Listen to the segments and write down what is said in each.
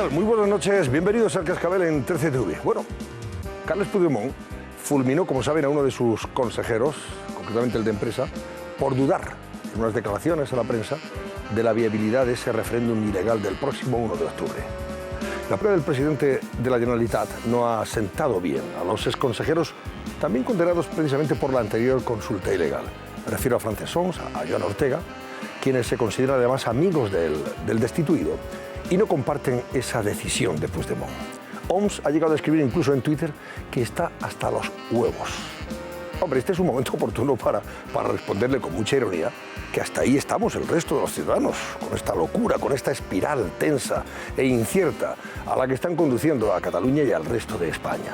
tal? Muy buenas noches, bienvenidos al Cascabel en 13TV. Bueno, Carles Puigdemont fulminó, como saben, a uno de sus consejeros, concretamente el de Empresa, por dudar en unas declaraciones a la prensa de la viabilidad de ese referéndum ilegal del próximo 1 de octubre. La prueba del presidente de la Generalitat no ha sentado bien a los exconsejeros, también condenados precisamente por la anterior consulta ilegal. Me refiero a Francesc Homs, a Joan Ortega, quienes se consideran además amigos del destituido y no comparten esa decisión de Puigdemont. Homs ha llegado a escribir incluso en Twitter que está hasta los huevos. Hombre, este es un momento oportuno para responderle con mucha ironía que hasta ahí estamos el resto de los ciudadanos, con esta locura, con esta espiral tensa e incierta a la que están conduciendo a Cataluña y al resto de España.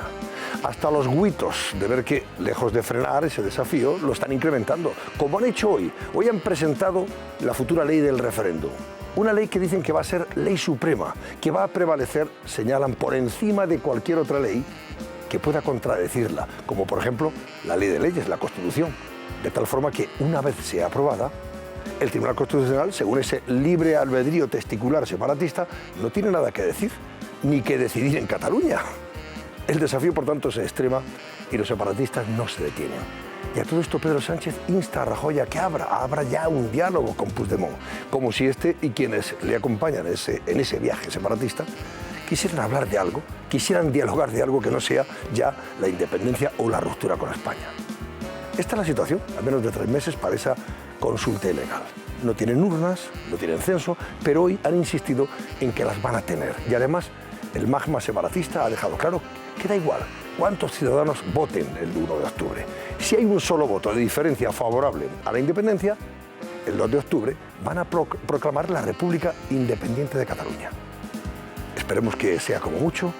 Hasta los güitos de ver que, lejos de frenar ese desafío, lo están incrementando, como han hecho hoy. Hoy han presentado la futura ley del referéndum. Una ley que dicen que va a ser ley suprema, que va a prevalecer, señalan, por encima de cualquier otra ley que pueda contradecirla, como por ejemplo la ley de leyes, la Constitución, de tal forma que una vez sea aprobada, el Tribunal Constitucional, según ese libre albedrío testicular separatista, no tiene nada que decir, ni que decidir en Cataluña. El desafío, por tanto, se extrema y los separatistas no se detienen. Y a todo esto Pedro Sánchez insta a Rajoy a que abra ya un diálogo con Puigdemont, como si este y quienes le acompañan en ese viaje separatista quisieran hablar de algo, quisieran dialogar de algo que no sea ya la independencia o la ruptura con España. Esta es la situación, a menos de 3 meses, para esa consulta ilegal. No tienen urnas, no tienen censo, pero hoy han insistido en que las van a tener. Y además, el magma separatista ha dejado claro que da igual cuántos ciudadanos voten el 1 de octubre. Si hay un solo voto de diferencia favorable a la independencia, el 2 de octubre van a proclamar la República Independiente de Cataluña. Esperemos que sea como mucho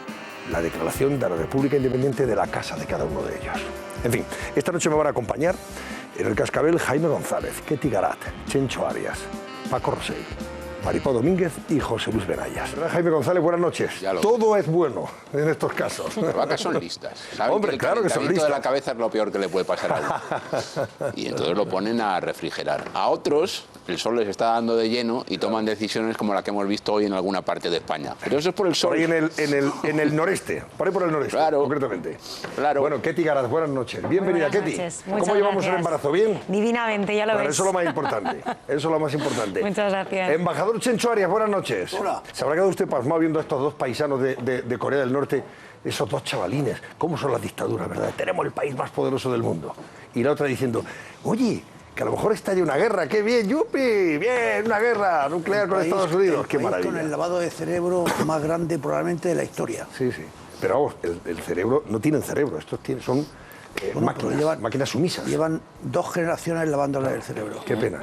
la declaración de la República Independiente de la casa de cada uno de ellos. En fin, esta noche me van a acompañar en el Cascabel Jaime González, Ketty Garat, Chencho Arias, Paco Rosell, Maripau Domínguez y José Luis Benayas. Jaime González, buenas noches. Todo es bueno en estos casos. Las vacas son listas. Hombre, claro que son listas. El calentamiento de la cabeza es lo peor que le puede pasar a uno. Y entonces lo ponen a refrigerar. A otros el sol les está dando de lleno y toman decisiones como la que hemos visto hoy en alguna parte de España. Pero eso es por el sol. Por ahí en el noreste. Por ahí por el noreste, claro, concretamente. Claro. Bueno, Ketty Garat, buenas noches. Bienvenida, Ketty. ¿Cómo llevamos el embarazo? ¿Bien? Divinamente, ya lo ves. Eso es lo más importante. Eso es lo más importante. Muchas gracias. Embajador Chencho Arias, buenas noches. Hola. ¿Se habrá quedado usted pasmado viendo a estos dos paisanos de Corea del Norte, esos dos chavalines? ¿Cómo son las dictaduras, verdad? Tenemos el país más poderoso del mundo. Y la otra diciendo, oye, que a lo mejor estalle una guerra, qué bien, yupi, bien, una guerra nuclear con Estados Unidos, qué maravilla. Con el lavado de cerebro más grande probablemente de la historia. Sí, sí. Pero vamos, el cerebro, no tienen cerebro, estos son máquinas sumisas. Llevan 2 generaciones lavándole el cerebro. Qué pena.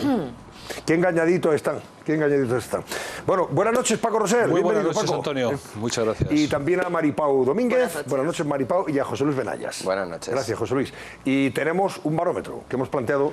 Qué engañaditos están, qué engañaditos están. Bueno, buenas noches, Paco Rosell. Muy buenas noches, Paco. Antonio. Muchas gracias. Y también a Maripau Domínguez. Buenas noches, Maripau, y a José Luis Benayas. Buenas noches. Gracias, José Luis. Y tenemos un barómetro que hemos planteado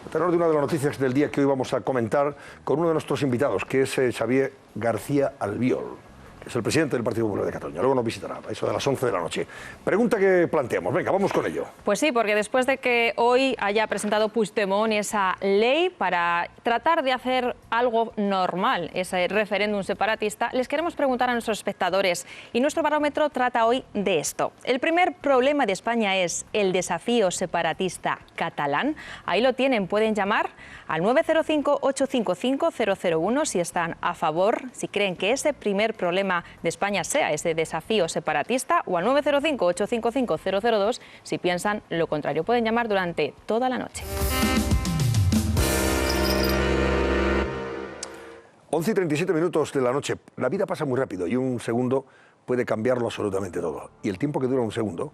a tenor de una de las noticias del día que hoy vamos a comentar con uno de nuestros invitados, que es Xavier García Albiol, que es el presidente del Partido Popular de Cataluña. Luego nos visitará, a eso de las 11 de la noche. Pregunta que planteamos. Venga, vamos con ello. Pues sí, porque después de que hoy haya presentado Puigdemont esa ley para tratar de hacer algo normal, ese referéndum separatista, les queremos preguntar a nuestros espectadores. Y nuestro barómetro trata hoy de esto. El primer problema de España es el desafío separatista catalán. Ahí lo tienen, pueden llamar al 905-855-001 si están a favor, si creen que ese primer problema de España sea ese desafío separatista, o al 905-855-002 si piensan lo contrario. Pueden llamar durante toda la noche. 11:37 de la noche. La vida pasa muy rápido y un segundo puede cambiarlo absolutamente todo. Y el tiempo que dura un segundo,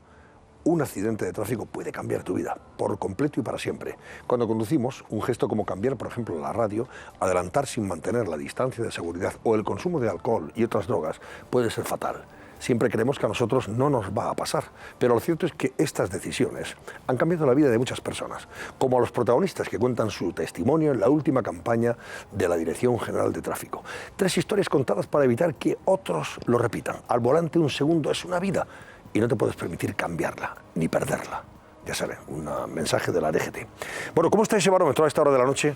un accidente de tráfico puede cambiar tu vida por completo y para siempre. Cuando conducimos, un gesto como cambiar, por ejemplo, la radio, adelantar sin mantener la distancia de seguridad o el consumo de alcohol y otras drogas puede ser fatal. Siempre creemos que a nosotros no nos va a pasar, pero lo cierto es que estas decisiones han cambiado la vida de muchas personas, como a los protagonistas que cuentan su testimonio en la última campaña de la Dirección General de Tráfico. 3 historias contadas para evitar que otros lo repitan. Al volante un segundo es una vida y no te puedes permitir cambiarla ni perderla. Ya saben, un mensaje de la DGT. Bueno, ¿cómo está ese barómetro a esta hora de la noche?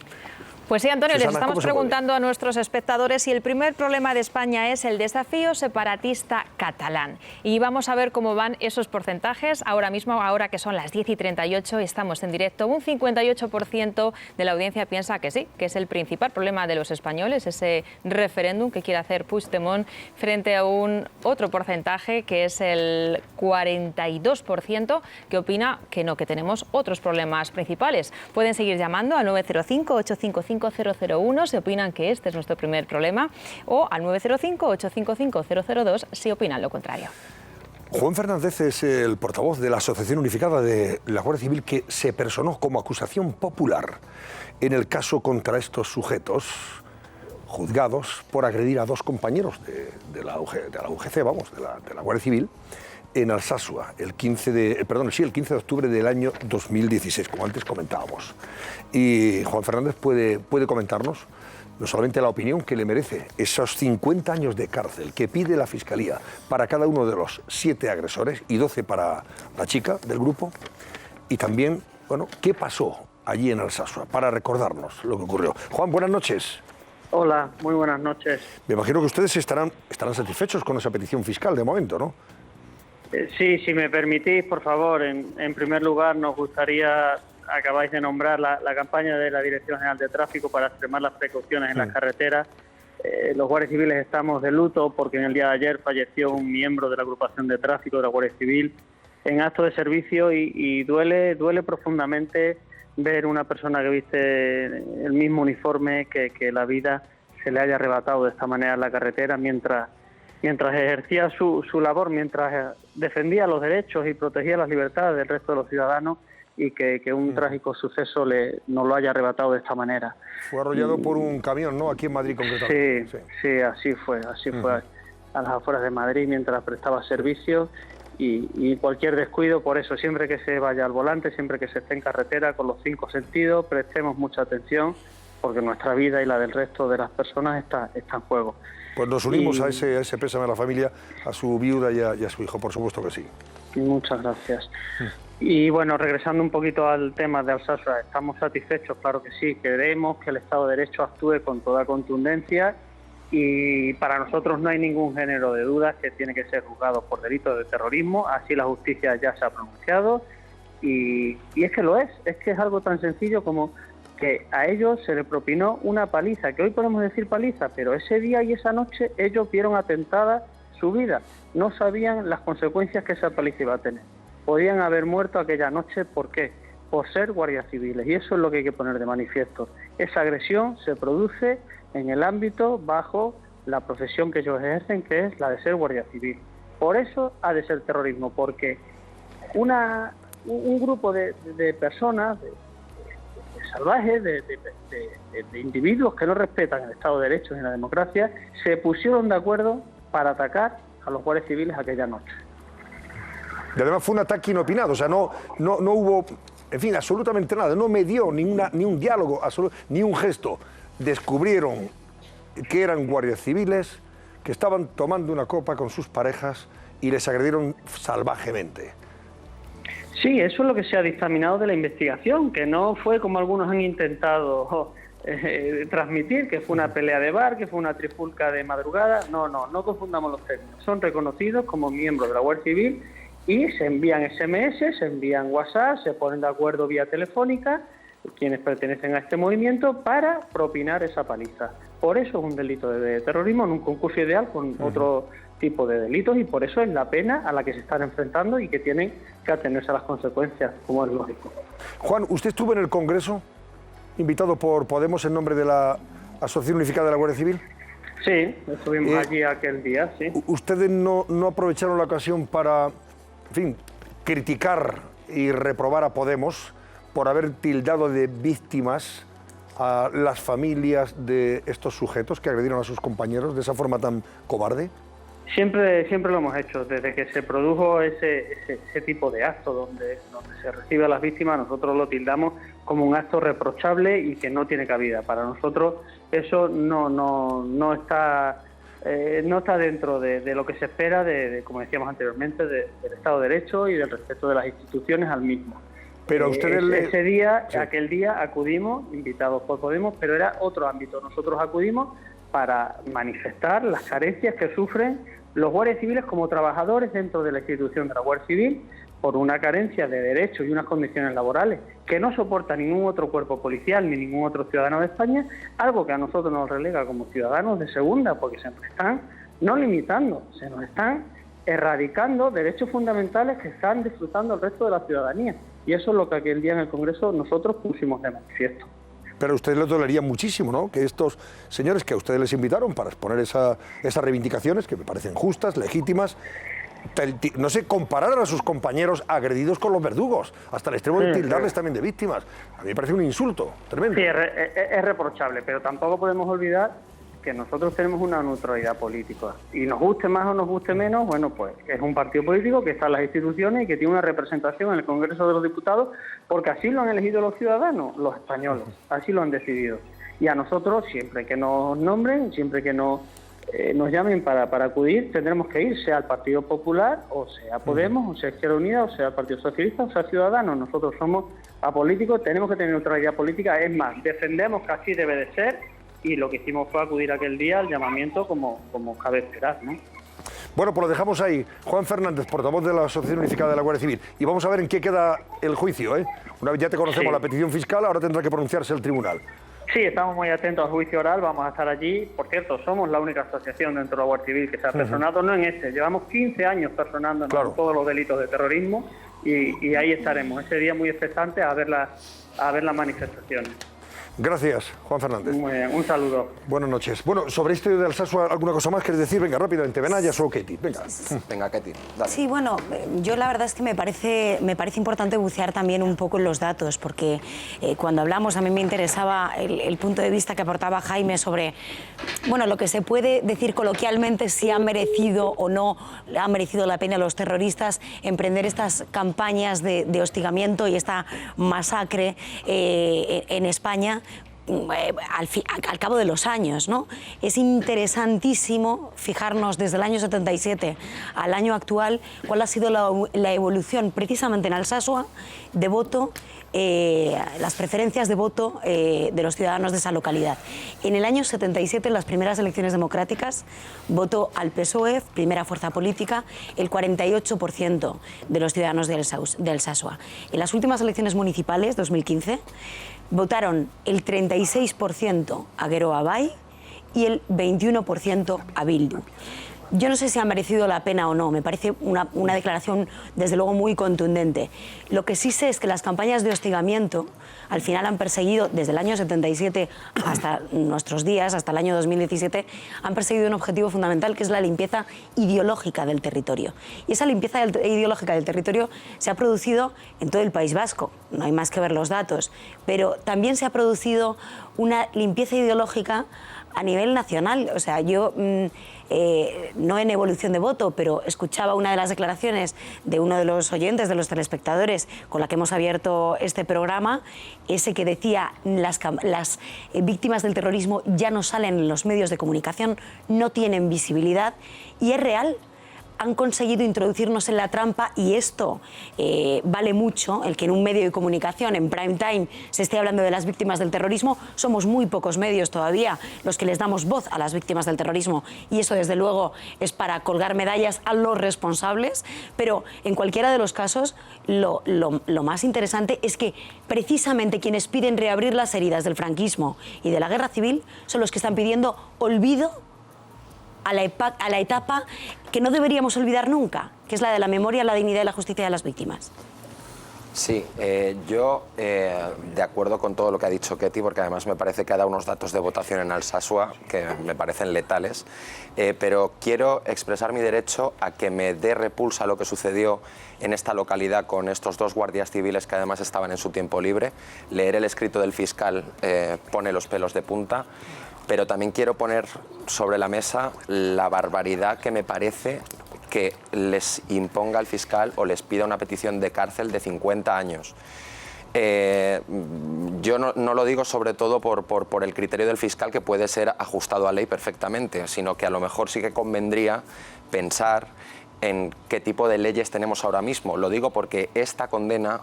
Pues sí, Antonio, Susana, les estamos preguntando a nuestros espectadores si el primer problema de España es el desafío separatista catalán. Y vamos a ver cómo van esos porcentajes. Ahora mismo, ahora que son las 10:38, estamos en directo. Un 58% de la audiencia piensa que sí, que es el principal problema de los españoles, ese referéndum que quiere hacer Puigdemont, frente a un otro porcentaje que es el 42% que opina que no, que tenemos otros problemas principales. Pueden seguir llamando al 905-855-001 si opinan que este es nuestro primer problema, o al 905-855-002 si opinan lo contrario. Juan Fernández es el portavoz de la Asociación Unificada de la Guardia Civil que se personó como acusación popular en el caso contra estos sujetos juzgados por agredir a dos compañeros de la UGC, vamos, de la Guardia Civil, en Alsasua, el 15 de octubre del año 2016, como antes comentábamos. Y Juan Fernández puede comentarnos no solamente la opinión que le merece esos 50 años de cárcel que pide la Fiscalía para cada uno de los 7 agresores y 12 para la chica del grupo, y también, bueno, qué pasó allí en Alsasua, para recordarnos lo que ocurrió. Juan, buenas noches. Hola, muy buenas noches. Me imagino que ustedes estarán satisfechos con esa petición fiscal de momento, ¿no? Sí, si me permitís, por favor, en primer lugar nos gustaría, acabáis de nombrar la campaña de la Dirección General de Tráfico para extremar las precauciones en las carreteras. Los guardias civiles estamos de luto porque en el día de ayer falleció un miembro de la agrupación de tráfico de la Guardia Civil en acto de servicio y duele profundamente ver una persona que viste el mismo uniforme que la vida se le haya arrebatado de esta manera en la carretera mientras ejercía su labor, mientras defendía los derechos y protegía las libertades del resto de los ciudadanos, y que un trágico suceso nos lo haya arrebatado de esta manera. Fue arrollado por un camión, ¿no? Aquí en Madrid concretamente. Sí, así fue a las afueras de Madrid mientras prestaba servicio, y cualquier descuido, por eso, siempre que se vaya al volante, siempre que se esté en carretera, con los 5 sentidos, prestemos mucha atención, porque nuestra vida y la del resto de las personas está en juego. Pues nos unimos a ese pésame a la familia, a su viuda y a su hijo, por supuesto que sí. Muchas gracias. Y bueno, regresando un poquito al tema de Alsasua, ¿estamos satisfechos? Claro que sí, queremos que el Estado de Derecho actúe con toda contundencia, y para nosotros no hay ningún género de dudas que tiene que ser juzgado por delitos de terrorismo, así la justicia ya se ha pronunciado, y es que lo es que es algo tan sencillo como que a ellos se les propinó una paliza, que hoy podemos decir paliza, pero ese día y esa noche ellos vieron atentada su vida. No sabían las consecuencias que esa paliza iba a tener. Podían haber muerto aquella noche, ¿por qué? Por ser guardias civiles, y eso es lo que hay que poner de manifiesto. Esa agresión se produce en el ámbito bajo la profesión que ellos ejercen, que es la de ser guardia civil. Por eso ha de ser terrorismo, porque un grupo de personas, salvajes, de individuos que no respetan el Estado de Derecho ni la democracia, se pusieron de acuerdo para atacar a los guardias civiles aquella noche. Y además fue un ataque inopinado, o sea, no hubo, en fin, absolutamente nada, no medió ni un diálogo, ni un gesto. Descubrieron que eran guardias civiles, que estaban tomando una copa con sus parejas y les agredieron salvajemente. Sí, eso es lo que se ha dictaminado de la investigación, que no fue como algunos han intentado transmitir, que fue una pelea de bar, que fue una trifulca de madrugada. No confundamos los términos. Son reconocidos como miembros de la Guardia Civil y se envían SMS, se envían WhatsApp, se ponen de acuerdo vía telefónica quienes pertenecen a este movimiento para propinar esa paliza. Por eso es un delito de terrorismo en un concurso ideal con otro tipo de delitos, y por eso es la pena a la que se están enfrentando y que tienen que atenerse a las consecuencias, como es lógico. Juan, ¿usted estuvo en el Congreso, invitado por Podemos en nombre de la Asociación Unificada de la Guardia Civil? Sí, estuvimos allí aquel día, sí. ¿Ustedes no aprovecharon la ocasión para, en fin, criticar y reprobar a Podemos por haber tildado de víctimas a las familias de estos sujetos que agredieron a sus compañeros de esa forma tan cobarde? Siempre lo hemos hecho. Desde que se produjo ese tipo de acto donde se recibe a las víctimas, nosotros lo tildamos como un acto reprochable y que no tiene cabida. Para nosotros eso no está dentro de lo que se espera, como decíamos anteriormente, del Estado de Derecho y del respeto de las instituciones al mismo. Pero a ustedes ese día, aquel día acudimos, invitados por Podemos, pero era otro ámbito. Nosotros acudimos para manifestar las carencias que sufren los guardias civiles como trabajadores dentro de la institución de la Guardia Civil por una carencia de derechos y unas condiciones laborales que no soporta ningún otro cuerpo policial ni ningún otro ciudadano de España, algo que a nosotros nos relega como ciudadanos de segunda, porque se nos están no limitando, se nos están erradicando derechos fundamentales que están disfrutando el resto de la ciudadanía. Y eso es lo que aquel día en el Congreso nosotros pusimos de manifiesto. Pero a ustedes les dolería muchísimo, ¿no?, que estos señores que a ustedes les invitaron para exponer esas reivindicaciones, que me parecen justas, legítimas, no sé, compararan a sus compañeros agredidos con los verdugos, hasta el extremo de tildarles también de víctimas. A mí me parece un insulto tremendo. Sí, es reprochable, pero tampoco podemos olvidar que nosotros tenemos una neutralidad política. Y nos guste más o nos guste menos, bueno, pues es un partido político que está en las instituciones y que tiene una representación en el Congreso de los Diputados, porque así lo han elegido los ciudadanos, los españoles, así lo han decidido. Y a nosotros, siempre que nos nombren, siempre que nos llamen para acudir, tendremos que ir, sea al Partido Popular, o sea Podemos, o sea Izquierda Unida, o sea el Partido Socialista, o sea Ciudadanos. Nosotros somos apolíticos, tenemos que tener neutralidad política, es más, defendemos que así debe de ser, y lo que hicimos fue acudir aquel día al llamamiento como cabe esperar, ¿no? Bueno, pues lo dejamos ahí. Juan Fernández, portavoz de la Asociación Unificada de la Guardia Civil. Y vamos a ver en qué queda el juicio, ¿eh? Una vez ya te conocemos la petición fiscal, ahora tendrá que pronunciarse el tribunal. Sí, estamos muy atentos al juicio oral, vamos a estar allí. Por cierto, somos la única asociación dentro de la Guardia Civil que se ha personado, no en este. Llevamos 15 años personándonos en todos los delitos de terrorismo y ahí estaremos. Ese día muy expectante a ver las manifestaciones. Gracias, Juan Fernández. Muy bien, un saludo. Buenas noches. Bueno, sobre esto de Alsasua, ¿alguna cosa más quieres decir? Venga, rápidamente, Benayas o Ketty. Venga. Venga, Ketty, dale. Sí, bueno, yo la verdad es que me parece importante bucear también un poco en los datos, porque cuando hablamos, a mí me interesaba el punto de vista que aportaba Jaime sobre, bueno, lo que se puede decir coloquialmente si ha merecido o no ha merecido la pena a los terroristas emprender estas campañas de hostigamiento y esta masacre en España. Al cabo de los años, ¿no? Es interesantísimo fijarnos desde el año 77 al año actual cuál ha sido la evolución precisamente en Alsasua de voto, las preferencias de voto de los ciudadanos de esa localidad. En el año 77, en las primeras elecciones democráticas, votó al PSOE, primera fuerza política, el 48% de los ciudadanos de Alsasua. En las últimas elecciones municipales, 2015, votaron el 36% a Geroa Bai y el 21% a Bildu. Yo no sé si ha merecido la pena o no, me parece una declaración desde luego muy contundente. Lo que sí sé es que las campañas de hostigamiento al final han perseguido, desde el año 77 hasta nuestros días, hasta el año 2017, han perseguido un objetivo fundamental que es la limpieza ideológica del territorio. Y esa limpieza ideológica del territorio se ha producido en todo el País Vasco, no hay más que ver los datos, pero también se ha producido una limpieza ideológica a nivel nacional. O sea, yo no en evolución de voto, pero escuchaba una de las declaraciones de uno de los oyentes, de los telespectadores con la que hemos abierto este programa, ese que decía las víctimas del terrorismo ya no salen en los medios de comunicación, no tienen visibilidad, y es real. Han conseguido introducirnos en la trampa y esto vale mucho, el que en un medio de comunicación, en prime time, se esté hablando de las víctimas del terrorismo. Somos muy pocos medios todavía los que les damos voz a las víctimas del terrorismo y eso desde luego es para colgar medallas a los responsables, pero en cualquiera de los casos lo más interesante es que precisamente quienes piden reabrir las heridas del franquismo y de la guerra civil son los que están pidiendo olvido a la etapa que no deberíamos olvidar nunca, que es la de la memoria, la dignidad y la justicia de las víctimas. Sí, yo de acuerdo con todo lo que ha dicho Ketty, porque además me parece que ha dado unos datos de votación en Alsasua que me parecen letales, pero quiero expresar mi derecho a que me dé repulsa lo que sucedió en esta localidad con estos dos guardias civiles que además estaban en su tiempo libre. Leer el escrito del fiscal pone los pelos de punta. Pero también quiero poner sobre la mesa la barbaridad que me parece que les imponga el fiscal o les pida una petición de cárcel de 50 años. Yo no lo digo sobre todo por el criterio del fiscal, que puede ser ajustado a ley perfectamente, sino que a lo mejor sí que convendría pensar en qué tipo de leyes tenemos ahora mismo. Lo digo porque esta condena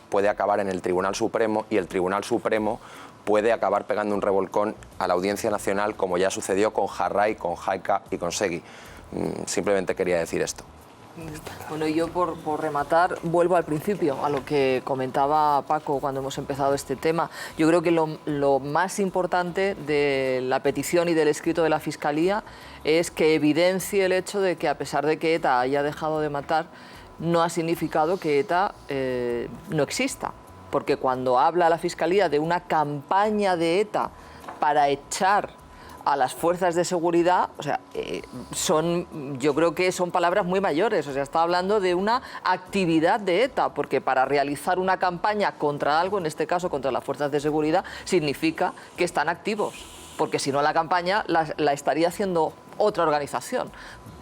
puede acabar en el Tribunal Supremo y el Tribunal Supremo puede acabar pegando un revolcón a la Audiencia Nacional, como ya sucedió con Jarray, con Jaica y con Segui. Simplemente quería decir esto. Bueno, y yo por rematar vuelvo al principio, a lo que comentaba Paco cuando hemos empezado este tema. Yo creo que lo más importante de la petición y del escrito de la Fiscalía es que evidencie el hecho de que, a pesar de que ETA haya dejado de matar, no ha significado que ETA no exista. Porque cuando habla la Fiscalía de una campaña de ETA para echar a las fuerzas de seguridad, o sea, yo creo que son palabras muy mayores. O sea, está hablando de una actividad de ETA, porque para realizar una campaña contra algo, en este caso contra las fuerzas de seguridad, significa que están activos, porque si no la campaña la estaría haciendo otra organización.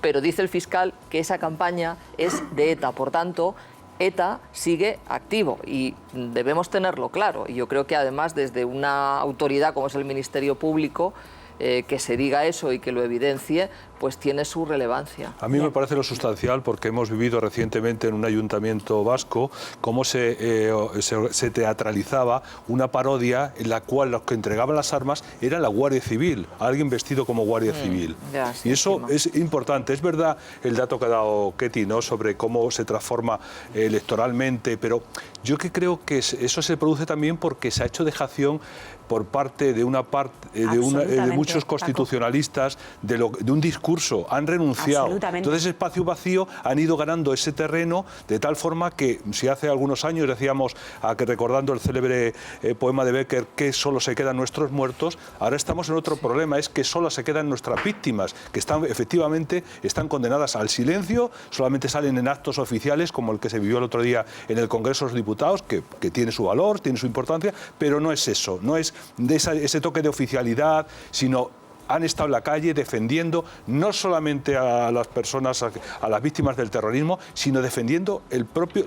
Pero dice el fiscal que esa campaña es de ETA, por tanto, ETA sigue activo y debemos tenerlo claro. Y yo creo que además desde una autoridad como es el Ministerio Público, que se diga eso y que lo evidencie, pues tiene su relevancia. A mí me parece lo sustancial porque hemos vivido recientemente en un ayuntamiento vasco cómo se teatralizaba una parodia en la cual los que entregaban las armas era la Guardia Civil, alguien vestido como Guardia Civil. Y eso es importante. Es verdad el dato que ha dado Ketty, ¿no?, sobre cómo se transforma electoralmente, pero yo que creo que eso se produce también porque se ha hecho dejación por parte de muchos constitucionalistas de un discurso, han renunciado. Entonces, espacio vacío, han ido ganando ese terreno de tal forma que, si hace algunos años decíamos, recordando el célebre poema de Becker, que solo se quedan nuestros muertos, ahora estamos en otro problema, es que solo se quedan nuestras víctimas, que efectivamente están condenadas al silencio, solamente salen en actos oficiales, como el que se vivió el otro día en el Congreso de los Diputados, que tiene su valor, tiene su importancia, pero no es eso, no es de ese toque de oficialidad, sino han estado en la calle defendiendo no solamente a las personas, a las víctimas del terrorismo, sino defendiendo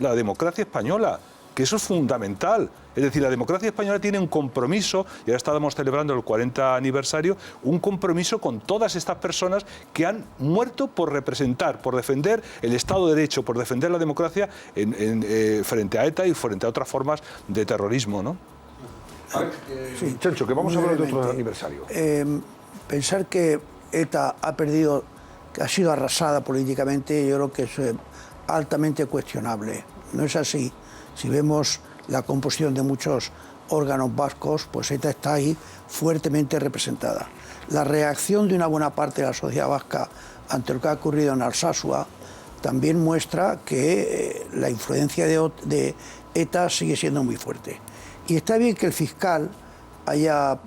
la democracia española, que eso es fundamental. Es decir, la democracia española tiene un compromiso, y ahora estábamos celebrando el 40 aniversario, un compromiso con todas estas personas que han muerto por representar, por defender el Estado de Derecho, por defender la democracia frente a ETA y frente a otras formas de terrorismo, ¿no? Sí, Chencho, que vamos a hablar de otro aniversario. Pensar que ETA ha perdido, que ha sido arrasada políticamente, yo creo que es altamente cuestionable. No es así. Si vemos la composición de muchos órganos vascos, pues ETA está ahí fuertemente representada. La reacción de una buena parte de la sociedad vasca ante lo que ha ocurrido en Alsasua también muestra que la influencia de ETA sigue siendo muy fuerte. Y está bien que el fiscal haya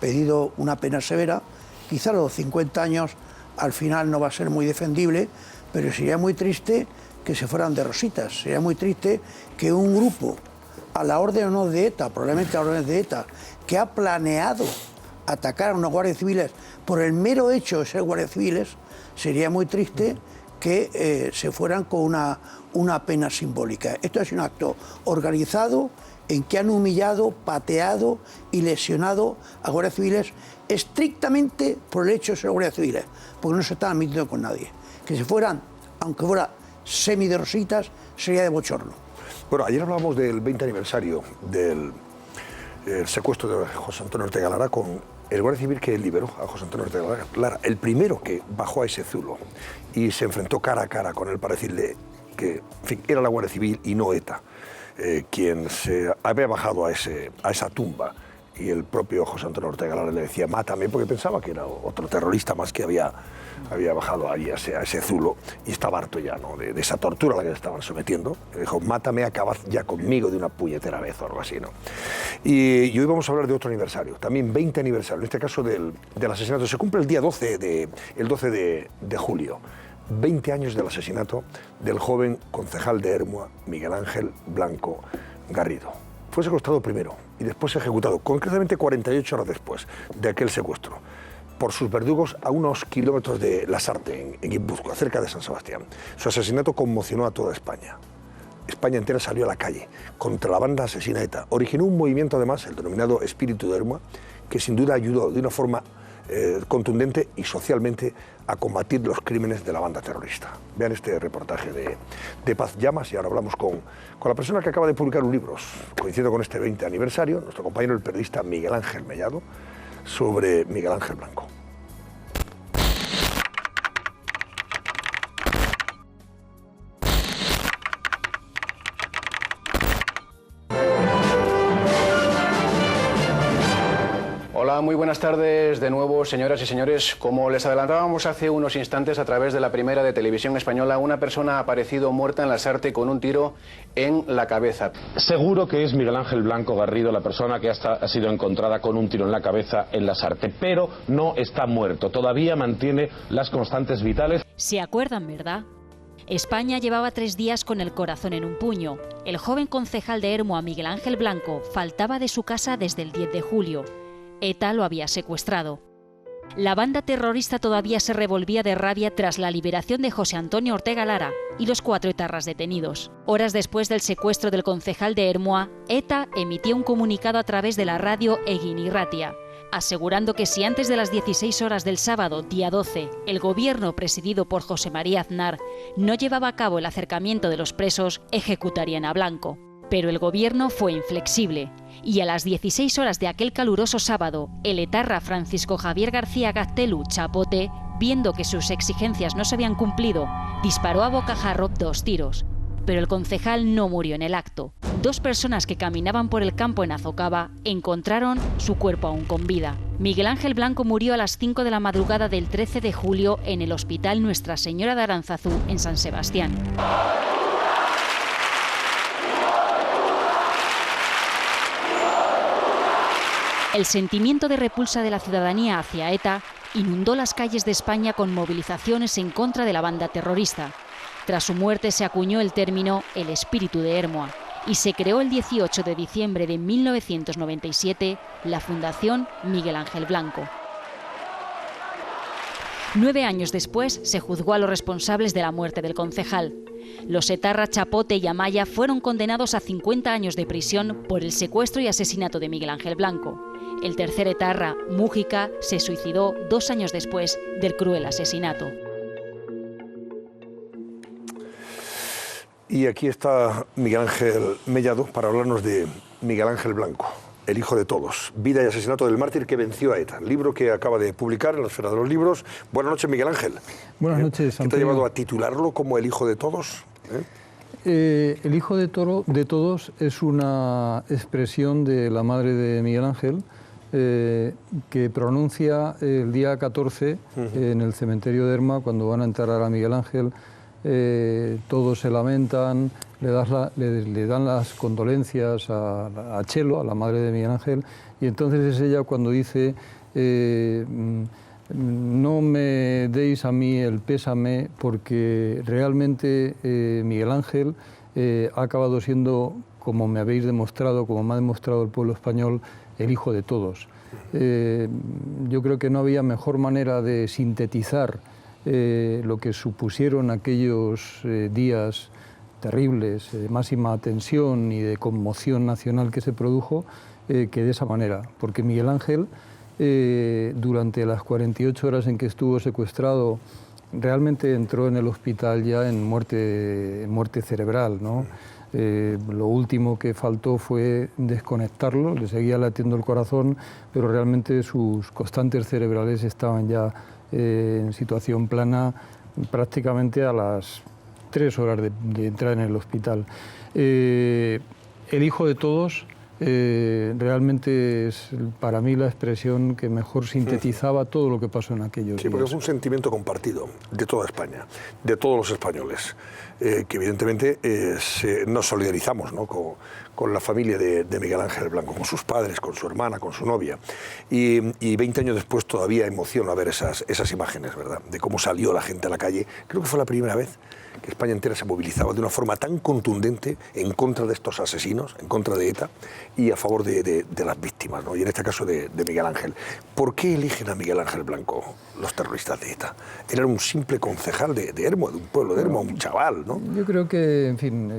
pedido una pena severa. Quizá a los 50 años al final no va a ser muy defendible, pero sería muy triste que se fueran de rositas. Sería muy triste que un grupo, a la orden o no de ETA, probablemente a la orden de ETA, que ha planeado atacar a unos guardias civiles por el mero hecho de ser guardias civiles, sería muy triste que se fueran con una pena simbólica. Esto es un acto organizado en que han humillado, pateado y lesionado a guardias civiles estrictamente por el hecho de ser guardias civiles, porque no se están admitiendo con nadie. Que se fueran, aunque fuera semi de rositas, sería de bochorno. Bueno, ayer hablábamos del 20 aniversario del secuestro de José Antonio Ortega Lara con el guardia civil que liberó a José Antonio Ortega Lara, el primero que bajó a ese zulo y se enfrentó cara a cara con él para decirle que, en fin, era la Guardia Civil y no ETA quien se había bajado a esa tumba, y el propio José Antonio Ortega Lara le decía mátame, porque pensaba que era otro terrorista más que había bajado allí a ese zulo y estaba harto ya, ¿no?, de esa tortura a la que le estaban sometiendo. Le dijo mátame, acabad ya conmigo de una puñetera vez o algo así, ¿no? Y hoy vamos a hablar de otro aniversario, también 20 aniversario, en este caso del asesinato. Se cumple el día 12 de julio. 20 años del asesinato del joven concejal de Ermua, Miguel Ángel Blanco Garrido. Fue secuestrado primero y después ejecutado, concretamente 48 horas después de aquel secuestro, por sus verdugos a unos kilómetros de Lasarte, en Guipúzcoa, cerca de San Sebastián. Su asesinato conmocionó a toda España. España entera salió a la calle contra la banda asesina ETA. Originó un movimiento, además, el denominado Espíritu de Ermua, que sin duda ayudó de una forma contundente y socialmente a combatir los crímenes de la banda terrorista. Vean este reportaje de Paz Llamas y ahora hablamos con la persona que acaba de publicar un libro, coincidiendo con este 20 aniversario, nuestro compañero el periodista Miguel Ángel Mellado, sobre Miguel Ángel Blanco. Hola, muy buenas tardes de nuevo, señoras y señores. Como les adelantábamos hace unos instantes a través de la primera de Televisión Española, una persona ha aparecido muerta en Lasarte con un tiro en la cabeza. Seguro que es Miguel Ángel Blanco Garrido la persona que ha sido encontrada con un tiro en la cabeza en Lasarte, pero no está muerto, todavía mantiene las constantes vitales. ¿Se acuerdan, verdad? España llevaba 3 días con el corazón en un puño. El joven concejal de Ermua, Miguel Ángel Blanco, faltaba de su casa desde el 10 de julio. ETA lo había secuestrado. La banda terrorista todavía se revolvía de rabia tras la liberación de José Antonio Ortega Lara y los 4 etarras detenidos. Horas después del secuestro del concejal de Ermua, ETA emitió un comunicado a través de la radio Egin Irratia, asegurando que si antes de las 16 horas del sábado, día 12, el gobierno presidido por José María Aznar no llevaba a cabo el acercamiento de los presos, ejecutarían a Blanco. Pero el gobierno fue inflexible y a las 16 horas de aquel caluroso sábado, el etarra Francisco Javier García Gaztelu Chapote, viendo que sus exigencias no se habían cumplido, disparó a bocajarro 2 tiros. Pero el concejal no murió en el acto. 2 personas que caminaban por el campo en Azocaba encontraron su cuerpo aún con vida. Miguel Ángel Blanco murió a las 5 de la madrugada del 13 de julio en el Hospital Nuestra Señora de Aránzazu, en San Sebastián. El sentimiento de repulsa de la ciudadanía hacia ETA inundó las calles de España con movilizaciones en contra de la banda terrorista. Tras su muerte se acuñó el término el espíritu de Ermua y se creó el 18 de diciembre de 1997 la Fundación Miguel Ángel Blanco. 9 años después se juzgó a los responsables de la muerte del concejal. Los etarras Chapote y Amaya fueron condenados a 50 años de prisión por el secuestro y asesinato de Miguel Ángel Blanco. El tercer etarra, Mújica, se suicidó 2 años después del cruel asesinato. Y aquí está Miguel Ángel Mellado para hablarnos de Miguel Ángel Blanco, el hijo de todos. Vida y asesinato del mártir que venció a ETA. Libro que acaba de publicar en la Esfera de los Libros. Buenas noches, Miguel Ángel. Buenas noches, ¿Qué te ha llevado a titularlo como el hijo de todos? El hijo de todos es una expresión de la madre de Miguel Ángel que pronuncia el día 14 en el cementerio de Erma cuando van a enterrar a Miguel Ángel. Todos se lamentan, le dan las condolencias a Chelo, a la madre de Miguel Ángel, y entonces es ella cuando dice no me deis a mí el pésame porque realmente Miguel Ángel ha acabado siendo, como me habéis demostrado, como me ha demostrado el pueblo español, el hijo de todos. Yo creo que no había mejor manera de sintetizar lo que supusieron aquellos días terribles, de máxima tensión y de conmoción nacional que se produjo, que de esa manera, porque Miguel Ángel, durante las 48 horas en que estuvo secuestrado, realmente entró en el hospital ya en muerte cerebral, ¿no? Lo último que faltó fue desconectarlo, le seguía latiendo el corazón, pero realmente sus constantes cerebrales estaban ya en situación plana prácticamente a las 3 horas de entrar en el hospital. El hijo de todos realmente es para mí la expresión que mejor sintetizaba todo lo que pasó en aquellos días. Sí, porque es un sentimiento compartido de toda España, de todos los españoles, que evidentemente nos solidarizamos, ¿no?, con la familia de Miguel Ángel Blanco, con sus padres, con su hermana, con su novia. Y 20 años después todavía emociona ver esas imágenes, ¿verdad?, de cómo salió la gente a la calle. Creo que fue la primera vez que España entera se movilizaba de una forma tan contundente en contra de estos asesinos, en contra de ETA y a favor de las víctimas, ¿no?, y en este caso de Miguel Ángel. ¿Por qué eligen a Miguel Ángel Blanco los terroristas de ETA? Él era un simple concejal de Ermua, de un pueblo de Ermua, un chaval, ¿no? Yo creo que, en fin,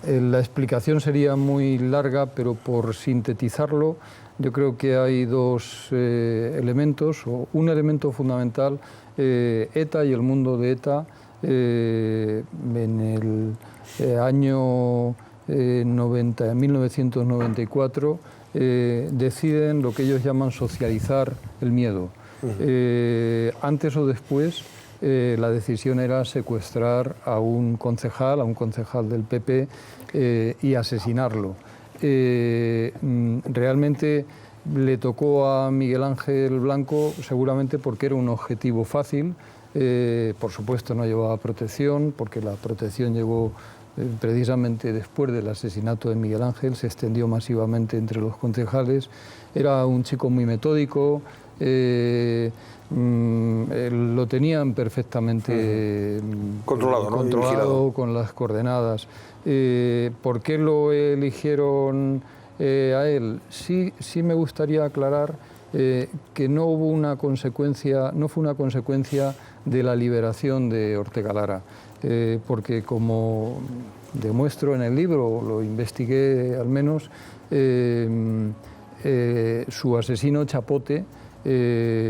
La explicación sería muy larga, pero por sintetizarlo, yo creo que hay dos elementos, o un elemento fundamental, ETA y el mundo de ETA, en el año 1994, deciden lo que ellos llaman socializar el miedo. Antes o después, la decisión era secuestrar a un concejal del PP y asesinarlo. Realmente le tocó a Miguel Ángel Blanco seguramente porque era un objetivo fácil. Por supuesto no llevaba protección, porque la protección llegó precisamente después del asesinato de Miguel Ángel, se extendió masivamente entre los concejales. Era un chico muy metódico, lo tenían perfectamente controlado, ¿no? Controlado, con las coordenadas. ¿Por qué lo eligieron a él? Sí me gustaría aclarar que no hubo una consecuencia, no fue una consecuencia de la liberación de Ortega Lara, porque como demuestro en el libro, lo investigué al menos, su asesino Chapote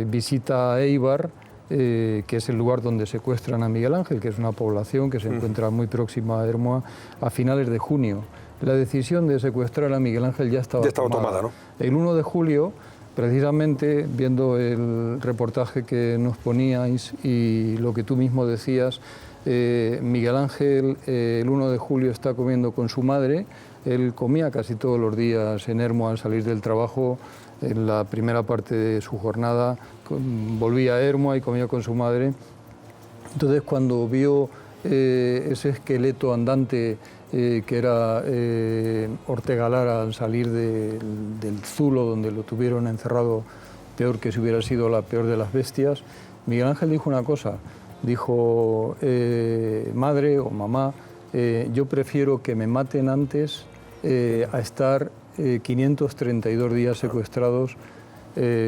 visita Eibar, que es el lugar donde secuestran a Miguel Ángel, que es una población que se encuentra muy próxima a Hermoa, a finales de junio. La decisión de secuestrar a Miguel Ángel ya estaba tomada, ¿no? El 1 de julio, precisamente, viendo el reportaje que nos poníais y lo que tú mismo decías, Miguel Ángel el 1 de julio está comiendo con su madre. Él comía casi todos los días en Hermoa al salir del trabajo. En la primera parte de su jornada volvía a Hermoa y comía con su madre. Entonces, cuando vio ese esqueleto andante que era Ortega Lara al salir del zulo donde lo tuvieron encerrado, peor que si hubiera sido la peor de las bestias, Miguel Ángel dijo una cosa, dijo, madre o mamá, yo prefiero que me maten antes a estar 532 días secuestrados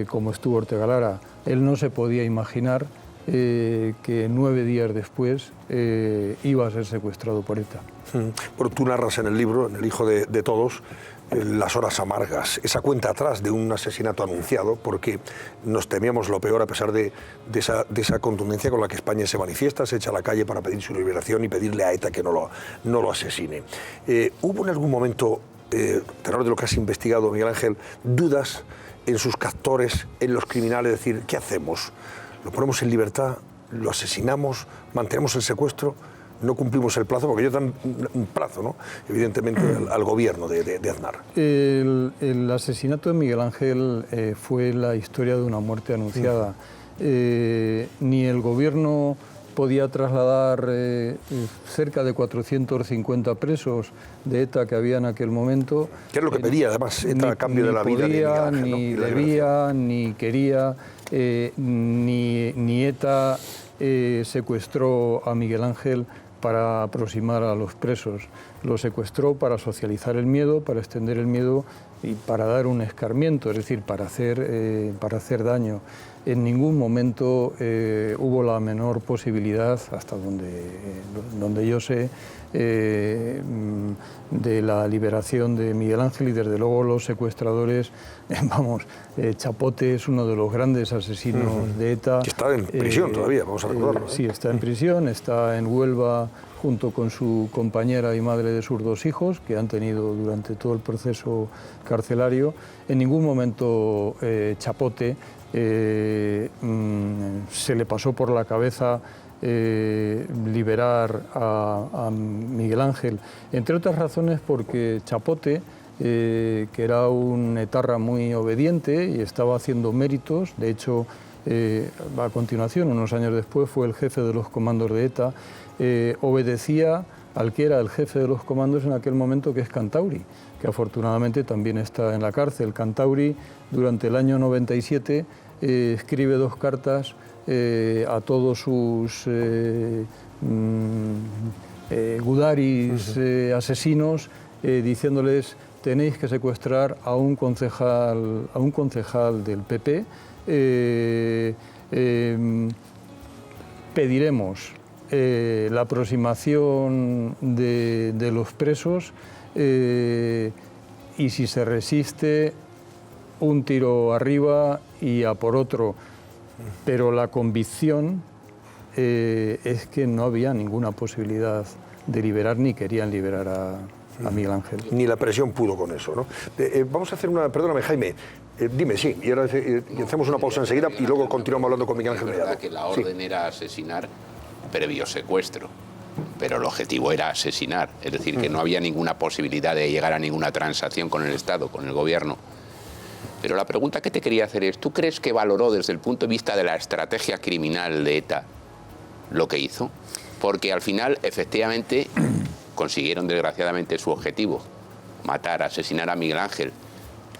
como estuvo Ortega Lara. Él no se podía imaginar que 9 días después iba a ser secuestrado por ETA. Pero tú narras en el libro, en El hijo de todos, las horas amargas, esa cuenta atrás de un asesinato anunciado, porque nos temíamos lo peor a pesar de esa contundencia con la que España se manifiesta, se echa a la calle para pedir su liberación y pedirle a ETA que no lo asesine. ¿Hubo en algún momento, tenor de lo que has investigado, Miguel Ángel, dudas en sus captores, en los criminales, decir, ¿qué hacemos? ¿Lo ponemos en libertad? ¿Lo asesinamos? ¿Mantenemos el secuestro? ¿No cumplimos el plazo? Porque ellos dan un plazo, ¿no? Evidentemente, al gobierno de Aznar. El asesinato de Miguel Ángel fue la historia de una muerte anunciada. Ni el gobierno podía trasladar cerca de 450 presos de ETA que había en aquel momento. ¿Qué es lo que pedía, además, ETA a cambio de la vida de Miguel Ángel? Ni debía, ni quería, ni ETA secuestró a Miguel Ángel para aproximar a los presos. Lo secuestró para socializar el miedo, para extender el miedo y para dar un escarmiento, es decir, para hacer daño. En ningún momento hubo la menor posibilidad, hasta donde yo sé, de la liberación de Miguel Ángel, y desde luego los secuestradores, Chapote es uno de los grandes asesinos de ETA. Que está en prisión todavía, vamos a recordarlo. Sí, está en prisión, está en Huelva junto con su compañera y madre de sus 2 hijos, que han tenido durante todo el proceso carcelario. En ningún momento Chapote se le pasó por la cabeza liberar a Miguel Ángel, entre otras razones porque Chapote, que era un etarra muy obediente y estaba haciendo méritos, de hecho, a continuación, unos años después, fue el jefe de los comandos de ETA, obedecía al que era el jefe de los comandos en aquel momento, que es Cantauri, que afortunadamente también está en la cárcel. Cantauri, durante el año 97, escribe 2 cartas a todos sus gudaris asesinos, diciéndoles: tenéis que secuestrar a un concejal del PP, pediremos la aproximación de los presos y si se resiste, un tiro arriba y a por otro. Pero la convicción es que no había ninguna posibilidad de liberar, ni querían liberar a Miguel Ángel. Ni la presión pudo con eso, ¿no? Vamos a hacer una... Perdóname, Jaime. Dime, sí, y ahora hacemos una pausa enseguida y luego continuamos hablando con Miguel Ángel Mellado. Es verdad que la orden era asesinar previo secuestro, pero el objetivo era asesinar, es decir, que no había ninguna posibilidad de llegar a ninguna transacción con el Estado, con el gobierno. Pero la pregunta que te quería hacer es, ¿tú crees que valoró desde el punto de vista de la estrategia criminal de ETA lo que hizo? Porque al final, efectivamente, consiguieron desgraciadamente su objetivo, matar, asesinar a Miguel Ángel,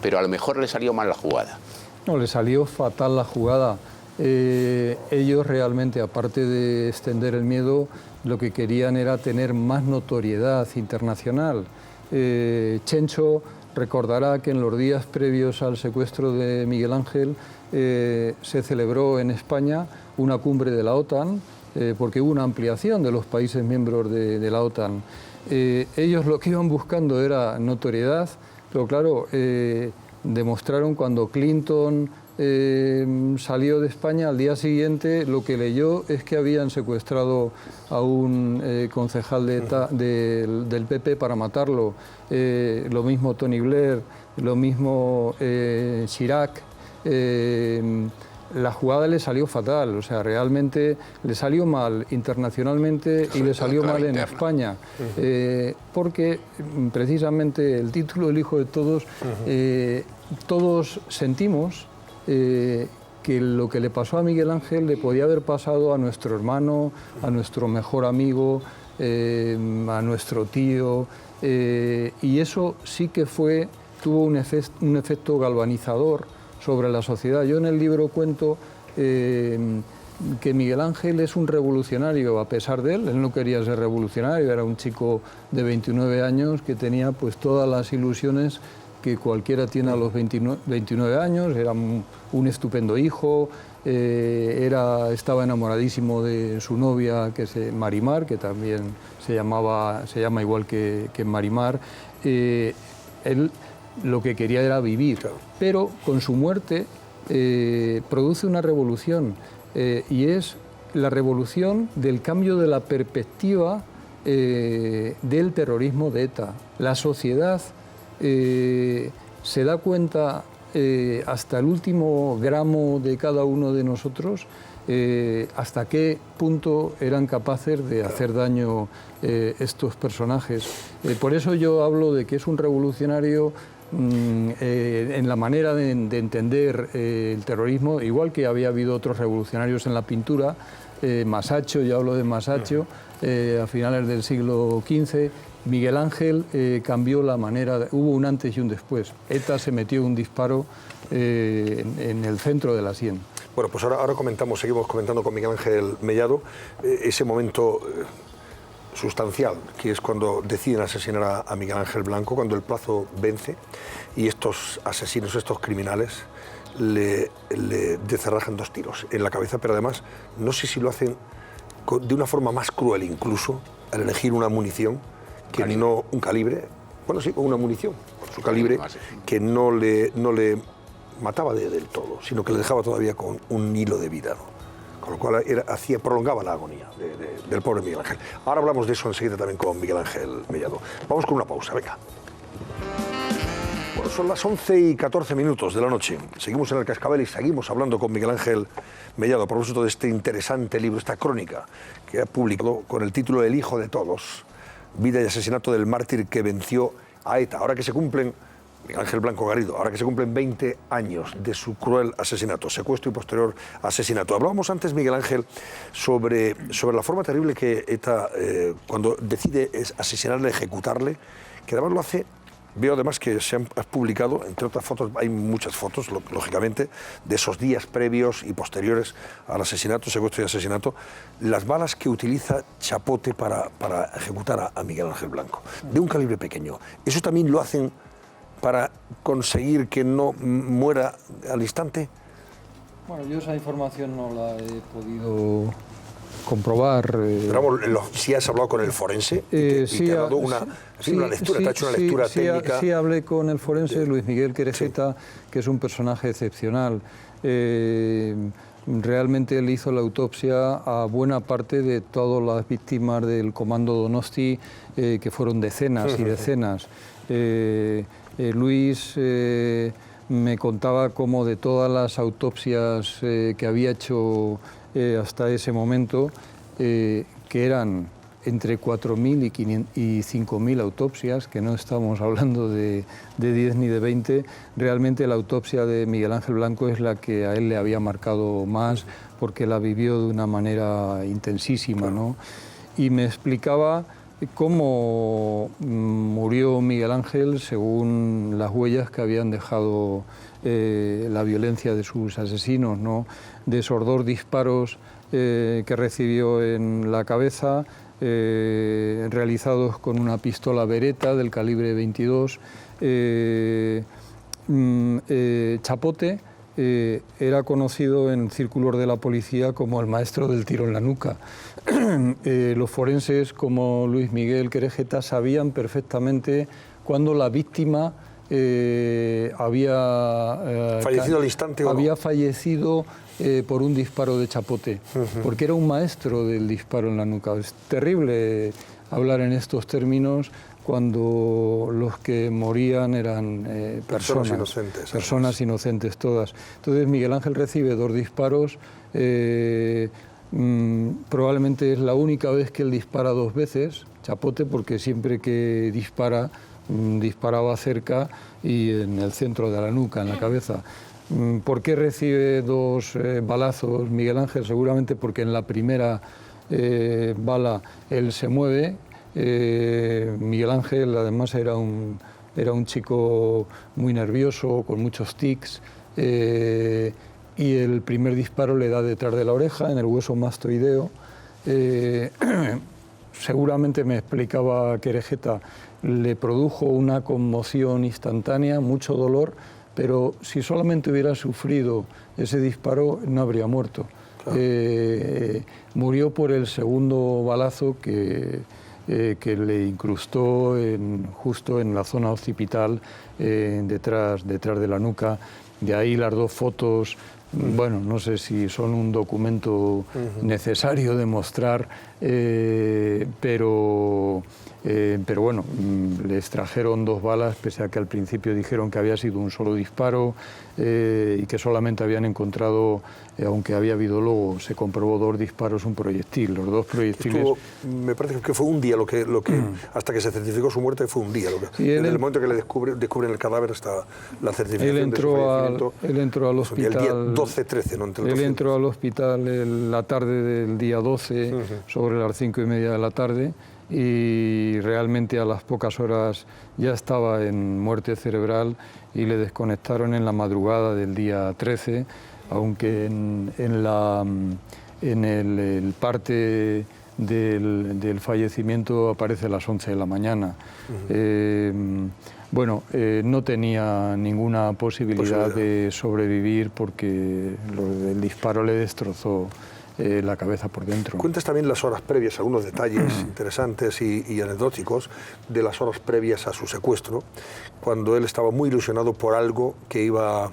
pero a lo mejor le salió mal la jugada. No, le salió fatal la jugada. Ellos realmente, aparte de extender el miedo, lo que querían era tener más notoriedad internacional. Chencho recordará que en los días previos al secuestro de Miguel Ángel se celebró en España una cumbre de la OTAN, porque hubo una ampliación de los países miembros de la OTAN. Ellos lo que iban buscando era notoriedad, pero claro, demostraron cuando Clinton salió de España, al día siguiente lo que leyó es que habían secuestrado a un concejal de ETA, del PP para matarlo. Lo mismo Tony Blair, lo mismo Chirac. La jugada le salió fatal, o sea, realmente le salió mal internacionalmente y le salió mal en España, porque precisamente el título El hijo de todos, todos sentimos que lo que le pasó a Miguel Ángel le podía haber pasado a nuestro hermano, a nuestro mejor amigo, a nuestro tío, y eso sí que tuvo un efecto galvanizador sobre la sociedad. Yo en el libro cuento que Miguel Ángel es un revolucionario a pesar de él no quería ser revolucionario, era un chico de 29 años que tenía pues todas las ilusiones que cualquiera tiene a los 29 años, era un estupendo hijo, estaba enamoradísimo de su novia, Marimar, que también se llama igual que Marimar. Él lo que quería era vivir, pero con su muerte produce una revolución, y es la revolución del cambio de la perspectiva del terrorismo de ETA. La sociedad se da cuenta hasta el último gramo de cada uno de nosotros hasta qué punto eran capaces de hacer daño estos personajes. Por eso yo hablo de que es un revolucionario en la manera de entender el terrorismo, igual que había habido otros revolucionarios en la pintura, Masaccio, yo hablo de Masaccio, a finales del siglo XV. Miguel Ángel cambió la manera, hubo un antes y un después. ETA se metió un disparo en el centro de la sien. Bueno, pues ahora seguimos comentando con Miguel Ángel Mellado ese momento sustancial, que es cuando deciden asesinar a Miguel Ángel Blanco, cuando el plazo vence y estos asesinos, estos criminales, le descerrajan 2 tiros en la cabeza, pero además no sé si lo hacen de una forma más cruel incluso, al elegir una munición, un calibre, bueno sí, una munición, su calibre, que no le mataba del todo, sino que le dejaba todavía con un hilo de vida, ¿no? Con lo cual prolongaba la agonía del pobre Miguel Ángel. Ahora hablamos de eso enseguida también con Miguel Ángel Mellado. Vamos con una pausa, venga. Bueno, son las 11:14 de la noche. Seguimos en el Cascabel y seguimos hablando con Miguel Ángel Mellado a propósito de este interesante libro, esta crónica que ha publicado con el título El hijo de todos, vida y asesinato del mártir que venció a ETA. Ahora que se cumplen, Miguel Ángel Blanco Garrido, ahora que se cumplen 20 años de su cruel asesinato, secuestro y posterior asesinato. Hablábamos antes, Miguel Ángel, sobre la forma terrible que ETA, cuando decide asesinarle, ejecutarle, que además lo hace. Veo además que has publicado, entre otras fotos, hay muchas fotos, lógicamente, de esos días previos y posteriores al asesinato, secuestro y asesinato, las balas que utiliza Chapote para ejecutar a Miguel Ángel Blanco, de un calibre pequeño. ¿Eso también lo hacen para conseguir que no muera al instante? Bueno, yo esa información no la he podido comprobar. Pero vamos, ¿sí has hablado con el forense? ¿Y te ha dado una lectura? ¿Te ha hecho una lectura técnica? Sí, hablé con el forense, Luis Miguel Querejeta, que es un personaje excepcional. Realmente él hizo la autopsia a buena parte de todas las víctimas del Comando Donosti, que fueron decenas y decenas. Luis me contaba cómo de todas las autopsias que había hecho hasta ese momento, que eran entre 4.000 y 5.000 autopsias, que no estamos hablando de 10 ni de 20, realmente la autopsia de Miguel Ángel Blanco es la que a él le había marcado más, porque la vivió de una manera intensísima, ¿no? Y me explicaba cómo murió Miguel Ángel según las huellas que habían dejado la violencia de sus asesinos, ¿no? De esos 2 disparos que recibió en la cabeza, realizados con una pistola Beretta del calibre 22. Chapote era conocido en círculos de la policía como el maestro del tiro en la nuca. Los forenses como Luis Miguel Querejeta sabían perfectamente cuándo la víctima había fallecido al instante o no. Había fallecido por un disparo de Chapote, porque era un maestro del disparo en la nuca. Es terrible hablar en estos términos cuando los que morían eran personas inocentes. Personas inocentes todas. Entonces Miguel Ángel recibe 2 disparos, probablemente es la única vez que él dispara 2 veces, Chapote, porque siempre que disparaba cerca y en el centro de la nuca, en la cabeza. ¿Por qué recibe 2 balazos Miguel Ángel? Seguramente porque en la primera bala él se mueve. Miguel Ángel además era un chico muy nervioso, con muchos tics, y el primer disparo le da detrás de la oreja, en el hueso mastoideo. Seguramente, me explicaba Querejeta, le produjo una conmoción instantánea, mucho dolor, pero si solamente hubiera sufrido ese disparo no habría muerto. Claro. Murió por el segundo balazo que le incrustó justo en la zona occipital, detrás de la nuca. De ahí las 2 fotos, bueno, no sé si son un documento necesario de mostrar, pero bueno, le extrajeron 2 balas, pese a que al principio dijeron que había sido un solo disparo y que solamente habían encontrado, aunque había habido luego, se comprobó 2 disparos, un proyectil. Los 2 proyectiles... me parece que fue un día lo que hasta que se certificó su muerte fue un día. Sí, en el momento que le descubren el cadáver hasta la certificación de su fallecimiento. Él entró al hospital... El día 12-13, ¿no? Él entró al hospital la tarde del día 12, sobre las 5:30 de la tarde, y realmente a las pocas horas ya estaba en muerte cerebral y le desconectaron en la madrugada del día 13, aunque en el parte del fallecimiento aparece a las 11 de la mañana. Bueno, no tenía ninguna posibilidad de sobrevivir porque el disparo le destrozó la cabeza por dentro. Cuentas también las horas previas, algunos detalles interesantes y anecdóticos de las horas previas a su secuestro, cuando él estaba muy ilusionado por algo que iba a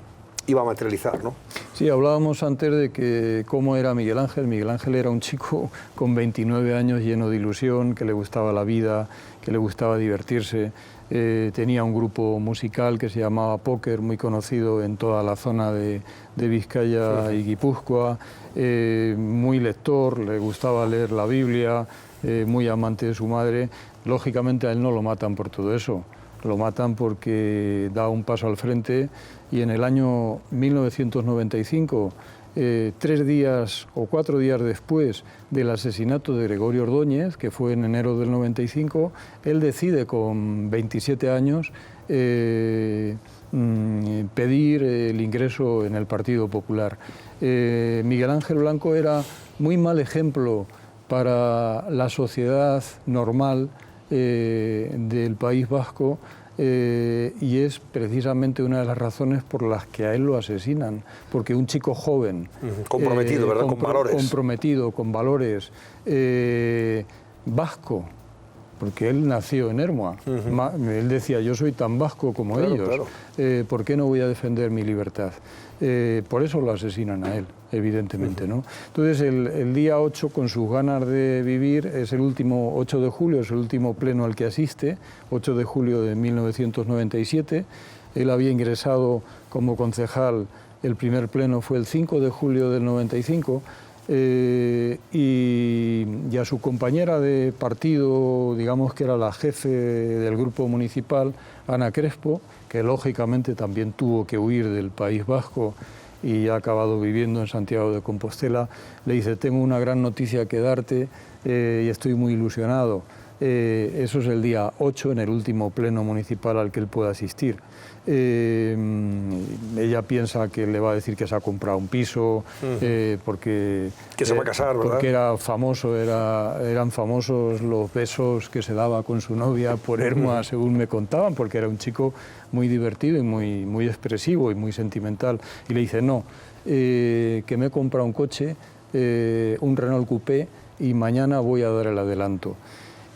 materializar, ¿no? Sí, hablábamos antes de que cómo era Miguel Ángel. Miguel Ángel era un chico con 29 años lleno de ilusión, que le gustaba la vida, que le gustaba divertirse. Tenía un grupo musical que se llamaba Póker, muy conocido en toda la zona de Vizcaya y Guipúzcoa, muy lector, le gustaba leer la Biblia, muy amante de su madre. Lógicamente a él no lo matan por todo eso, lo matan porque da un paso al frente, y en el año 1995, 3 días o 4 días después del asesinato de Gregorio Ordóñez, que fue en enero del 95, él decide con 27 años pedir el ingreso en el Partido Popular. Miguel Ángel Blanco era muy mal ejemplo para la sociedad normal del País Vasco, y es precisamente una de las razones por las que a él lo asesinan, porque un chico joven, comprometido, ¿verdad? Con valores, comprometido, con valores, vasco, porque él nació en Ermua. Él decía, yo soy tan vasco como ellos, claro. ¿Por qué no voy a defender mi libertad? Por eso lo asesinan a él, evidentemente, ¿no? Entonces el día 8, con sus ganas de vivir, es el último 8 de julio, es el último pleno al que asiste, 8 de julio de 1997. Él había ingresado como concejal, el primer pleno fue el 5 de julio del 95, y a su compañera de partido, digamos que era la jefe del grupo municipal, Ana Crespo, que lógicamente también tuvo que huir del País Vasco y ha acabado viviendo en Santiago de Compostela, le dice, tengo una gran noticia que darte y estoy muy ilusionado. Eso es el día 8, en el último pleno municipal al que él puede asistir. Ella piensa que le va a decir que se ha comprado un piso, porque que se va a casar, ¿verdad? Porque era famoso, eran famosos los besos que se daba con su novia por Ermua, según me contaban, porque era un chico muy divertido y muy expresivo y muy sentimental. Y le dice, no, que me he comprado un coche, un Renault Coupé, y mañana voy a dar el adelanto.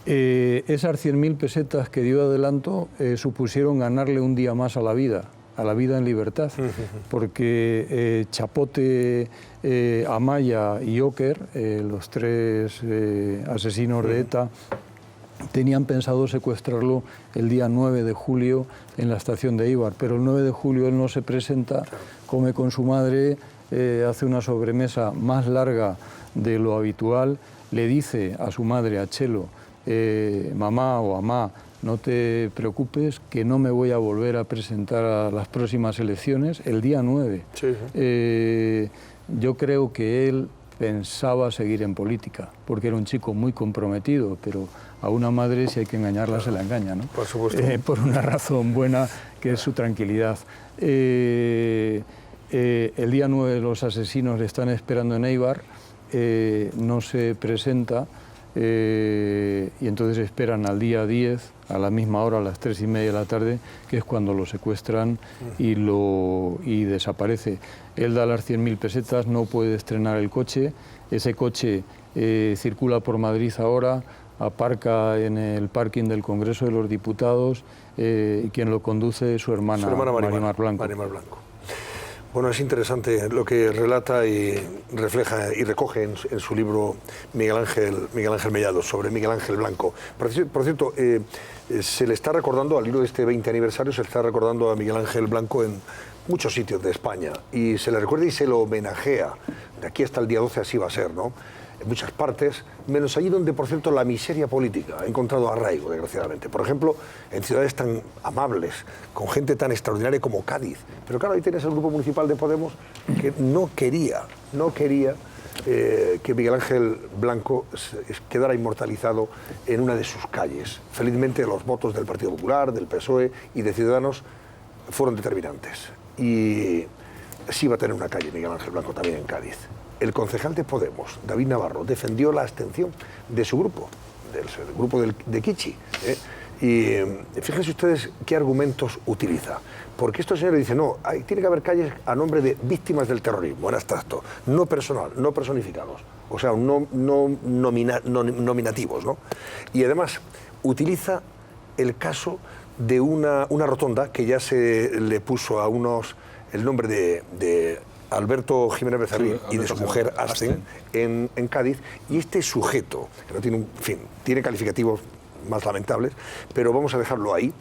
Esas 100.000 pesetas que dio adelanto supusieron ganarle un día más a la vida en libertad, porque Chapote, Amaya y Oker, los tres asesinos de ETA, tenían pensado secuestrarlo el día 9 de julio en la estación de Eibar, pero el 9 de julio él no se presenta, come con su madre, hace una sobremesa más larga de lo habitual, le dice a su madre, a Chelo, mamá o amá, no te preocupes, que no me voy a volver a presentar a las próximas elecciones el día 9. Sí. Yo creo que él pensaba seguir en política, porque era un chico muy comprometido, pero a una madre, si hay que engañarla, se la engaña, ¿no? Por supuesto. Por una razón buena, que es su tranquilidad. El día 9 los asesinos le están esperando en Eibar, no se presenta, y entonces esperan al día 10, a la misma hora, a las 3:30 de la tarde, que es cuando lo secuestran y desaparece. Él da las 100.000 pesetas, no puede estrenar el coche, ese coche circula por Madrid ahora, aparca en el parking del Congreso de los Diputados, y quien lo conduce es su hermana Marimar Blanco. Bueno, es interesante lo que relata y refleja y recoge en su libro Miguel Ángel Mellado, sobre Miguel Ángel Blanco. Por cierto, se le está recordando, al hilo de este 20 aniversario, se le está recordando a Miguel Ángel Blanco en muchos sitios de España, y se le recuerda y se lo homenajea. De aquí hasta el día 12 así va a ser, ¿no? En muchas partes, menos allí donde, por cierto, la miseria política ha encontrado arraigo, desgraciadamente. Por ejemplo, en ciudades tan amables, con gente tan extraordinaria como Cádiz. Pero claro, ahí tienes el grupo municipal de Podemos que no quería que Miguel Ángel Blanco quedara inmortalizado en una de sus calles. Felizmente los votos del Partido Popular, del PSOE y de Ciudadanos fueron determinantes. Y sí va a tener una calle Miguel Ángel Blanco también en Cádiz. El concejal de Podemos, David Navarro, defendió la abstención de su grupo, del grupo de Kichi. Y fíjense ustedes qué argumentos utiliza. Porque estos señores dicen, no, tiene que haber calles a nombre de víctimas del terrorismo, en abstracto, no personal, no personificados, o sea, no nominativos, ¿no? Y además utiliza el caso de una rotonda que ya se le puso a unos el nombre de Alberto Jiménez Becerril y de su mujer Asten en Cádiz, y este sujeto, que no tiene tiene calificativos más lamentables, pero vamos a dejarlo ahí.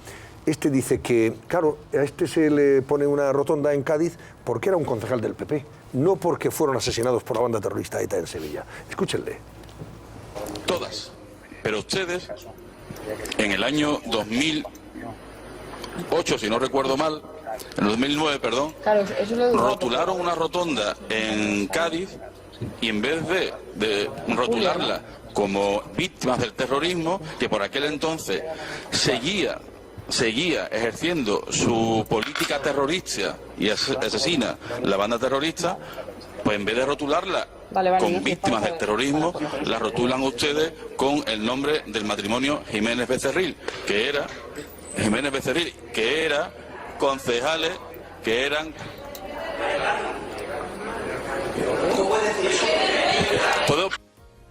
Este dice que, claro, a este se le pone una rotonda en Cádiz porque era un concejal del PP, no porque fueron asesinados por la banda terrorista ETA en Sevilla. Escúchenle. Todas, pero ustedes, en el año 2008, si no recuerdo mal, en el 2009, perdón, rotularon una rotonda en Cádiz, y en vez de rotularla como víctimas del terrorismo, que por aquel entonces seguía ejerciendo su política terrorista y asesina la banda terrorista, pues en vez de rotularla con víctimas del terrorismo, la rotulan ustedes con el nombre del matrimonio Jiménez Becerril, que era Jiménez Becerril, que eran concejales, que eran... ¿Puedo?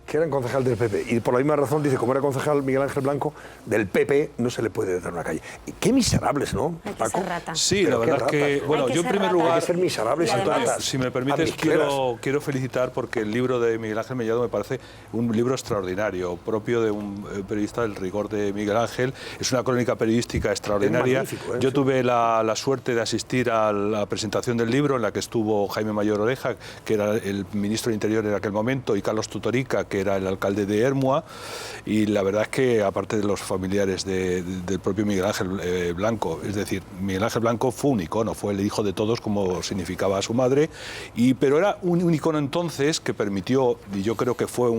Que era concejal del PP. Y por la misma razón dice, como era concejal Miguel Ángel Blanco, del PP no se le puede dar una calle. Qué miserables, ¿no, Paco? Sí, la verdad es que, bueno, yo en primer lugar... Hay que ser miserables y ratas. Si me permites, quiero felicitar porque el libro de Miguel Ángel Mellado me parece un libro extraordinario, propio de un periodista del rigor de Miguel Ángel. Es una crónica periodística extraordinaria. Yo tuve la suerte de asistir a la presentación del libro en la que estuvo Jaime Mayor Oreja, que era el ministro de Interior en aquel momento, y Carlos Tutorica, que era el alcalde de Ermua, y la verdad es que, aparte de los familiares del propio Miguel Ángel Blanco, es decir, Miguel Ángel Blanco fue un icono, fue el hijo de todos, como significaba su madre, pero era un icono entonces que permitió, y yo creo que fue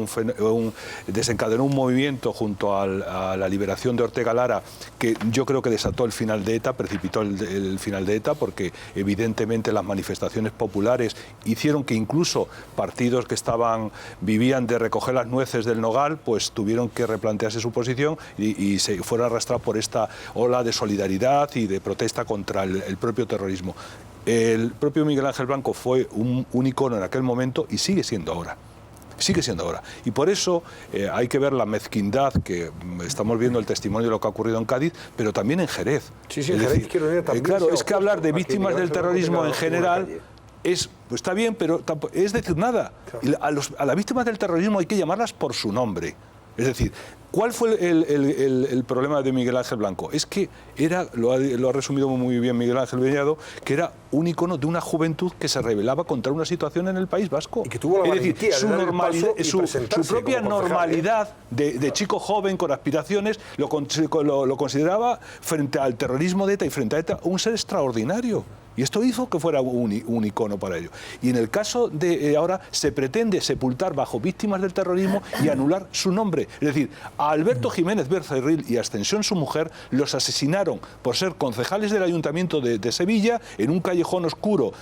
desencadenó un movimiento junto a la liberación de Ortega Lara, que yo creo que desató el final de ETA, precipitó el final de ETA, porque evidentemente las manifestaciones populares hicieron que incluso partidos que vivían de recoger las nueces del nogal, pues tuvieron que replantearse su posición y se fueron arrastrados por esta ola de solidaridad y de protesta contra el propio terrorismo. El propio Miguel Ángel Blanco fue un icono en aquel momento y sigue siendo ahora. Sigue siendo ahora. Y por eso hay que ver la mezquindad que estamos viendo, el testimonio de lo que ha ocurrido en Cádiz, pero también en Jerez. Sí, en Jerez quiero ir también. Claro, es que hablar de víctimas del terrorismo en general... pues está bien, pero es decir nada. Y a las víctimas del terrorismo hay que llamarlas por su nombre. Es decir, ¿cuál fue el problema de Miguel Ángel Blanco? Es que lo ha resumido muy bien Miguel Ángel Mellado, que era un icono de una juventud que se rebelaba contra una situación en el País Vasco. Y que tuvo la valentía su propia normalidad de chico joven con aspiraciones lo consideraba, frente al terrorismo de ETA y frente a ETA, un ser extraordinario. Y esto hizo que fuera un icono para ello. Y en el caso de ahora se pretende sepultar bajo víctimas del terrorismo y anular su nombre. Es decir, a Alberto Jiménez Becerril y a Ascensión, su mujer, los asesinaron por ser concejales del Ayuntamiento de Sevilla, en un callejón oscuro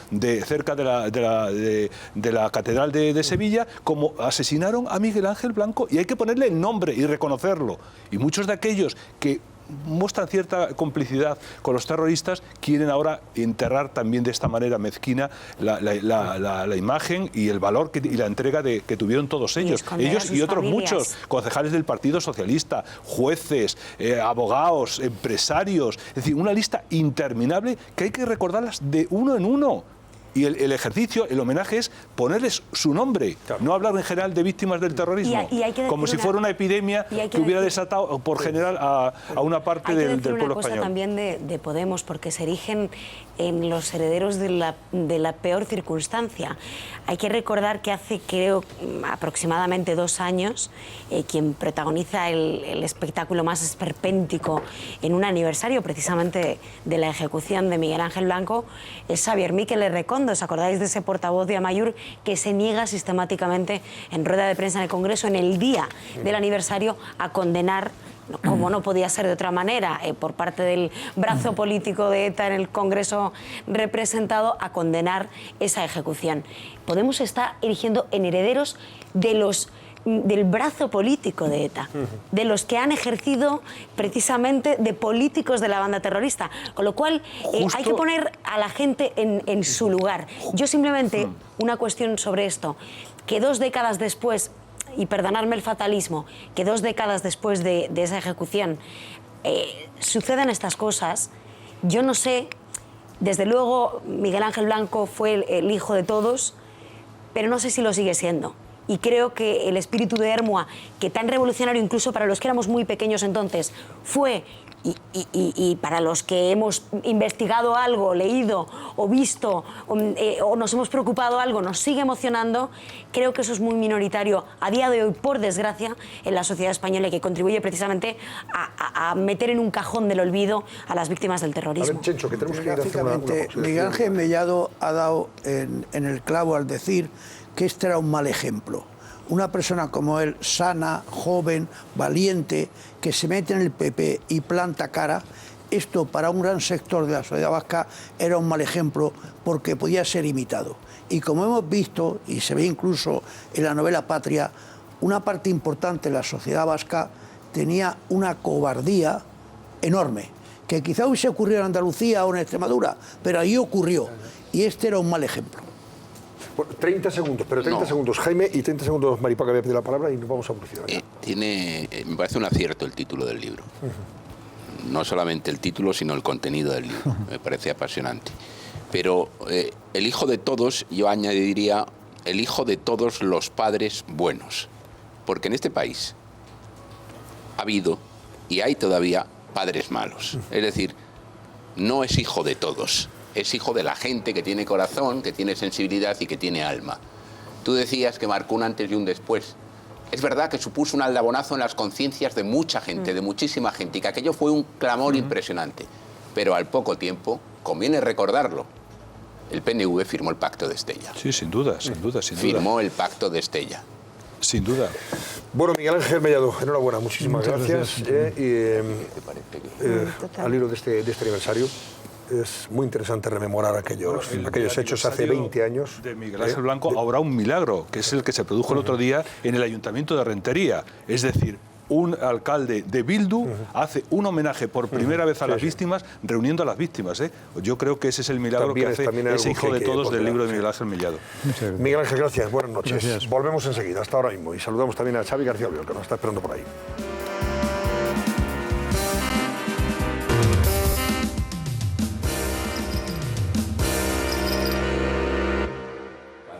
cerca de la Catedral de Sevilla, como asesinaron a Miguel Ángel Blanco. Y hay que ponerle el nombre y reconocerlo. Y muchos de aquellos que muestran cierta complicidad con los terroristas quieren ahora enterrar también de esta manera mezquina la imagen y el valor y la entrega que tuvieron todos ellos y otros muchos concejales del Partido Socialista, jueces, abogados, empresarios, es decir, una lista interminable que hay que recordarlas de uno en uno. Y el ejercicio, el homenaje es ponerles su nombre, no hablar en general de víctimas del terrorismo, como si fuera una epidemia que hubiera desatado por general a una parte del pueblo español. Hay que decir una cosa también de Podemos, porque se erigen en los herederos de la peor circunstancia. Hay que recordar que hace, creo, aproximadamente 2 años, quien protagoniza el espectáculo más esperpéntico en un aniversario precisamente de la ejecución de Miguel Ángel Blanco es Xavier Miquel Errekondo. ¿Os acordáis de ese portavoz de Amaiur que se niega sistemáticamente en rueda de prensa en el Congreso en el día del aniversario a condenar, como no podía ser de otra manera, por parte del brazo político de ETA en el Congreso representado, a condenar esa ejecución? Podemos estar erigiendo en herederos del brazo político de ETA, de los que han ejercido precisamente de políticos de la banda terrorista, con lo cual hay que poner a la gente en su lugar. Yo simplemente, una cuestión sobre esto, que 2 décadas después, y perdonadme el fatalismo, que 2 décadas después de esa ejecución sucedan estas cosas, yo no sé, desde luego Miguel Ángel Blanco fue el hijo de todos, pero no sé si lo sigue siendo. Y creo que el espíritu de Ermua, que tan revolucionario incluso para los que éramos muy pequeños entonces, fue, y para los que hemos investigado algo, leído o visto, o nos hemos preocupado algo, nos sigue emocionando. Creo que eso es muy minoritario a día de hoy, por desgracia, en la sociedad española, y que contribuye precisamente a meter en un cajón del olvido a las víctimas del terrorismo. A ver, Chencho, que tenemos que ir a hacer una Miguel Ángel Mellado ha dado en el clavo al decir que este era un mal ejemplo. Una persona como él, sana, joven, valiente, que se mete en el PP y planta cara, esto para un gran sector de la sociedad vasca era un mal ejemplo porque podía ser imitado. Y como hemos visto, y se ve incluso en la novela Patria, una parte importante de la sociedad vasca tenía una cobardía enorme. que quizá hubiese ocurrido en Andalucía o en Extremadura, pero ahí ocurrió. Y este era un mal ejemplo. Bueno, 30 segundos, pero 30 segundos Jaime y 30 segundos Maripaca, voy a pedir la palabra y nos vamos a publicidad. Me parece un acierto el título del libro. No solamente el título, sino el contenido del libro. Me parece apasionante. Pero el hijo de todos, yo añadiría, el hijo de todos los padres buenos. Porque en este país ha habido y hay todavía padres malos. Es decir, no es hijo de todos. Es hijo de la gente que tiene corazón, que tiene sensibilidad y que tiene alma. Tú decías que marcó un antes y un después. Es verdad que supuso un aldabonazo en las conciencias de mucha gente, de muchísima gente, y que aquello fue un clamor impresionante. Pero al poco tiempo, conviene recordarlo, el PNV firmó el Pacto de Estella. Sí, sin duda, sin duda. Firmó el Pacto de Estella. Sin duda. Bueno, Miguel Ángel Mellado, enhorabuena, muchísimas gracias. Al hilo de este aniversario, es muy interesante rememorar aquellos hechos hace 20 años. De Miguel Ángel Blanco habrá un milagro, que es el que se produjo el otro día en el Ayuntamiento de Rentería. Es decir, un alcalde de Bildu hace un homenaje por primera vez a las víctimas, reuniendo a las víctimas. Yo creo que ese es el milagro que hace ese hijo de todos del libro de Miguel Ángel Mellado. Miguel Ángel, gracias, buenas noches. Gracias. Volvemos enseguida, hasta ahora mismo. Y saludamos también a Xavi García Albiol, que nos está esperando por ahí.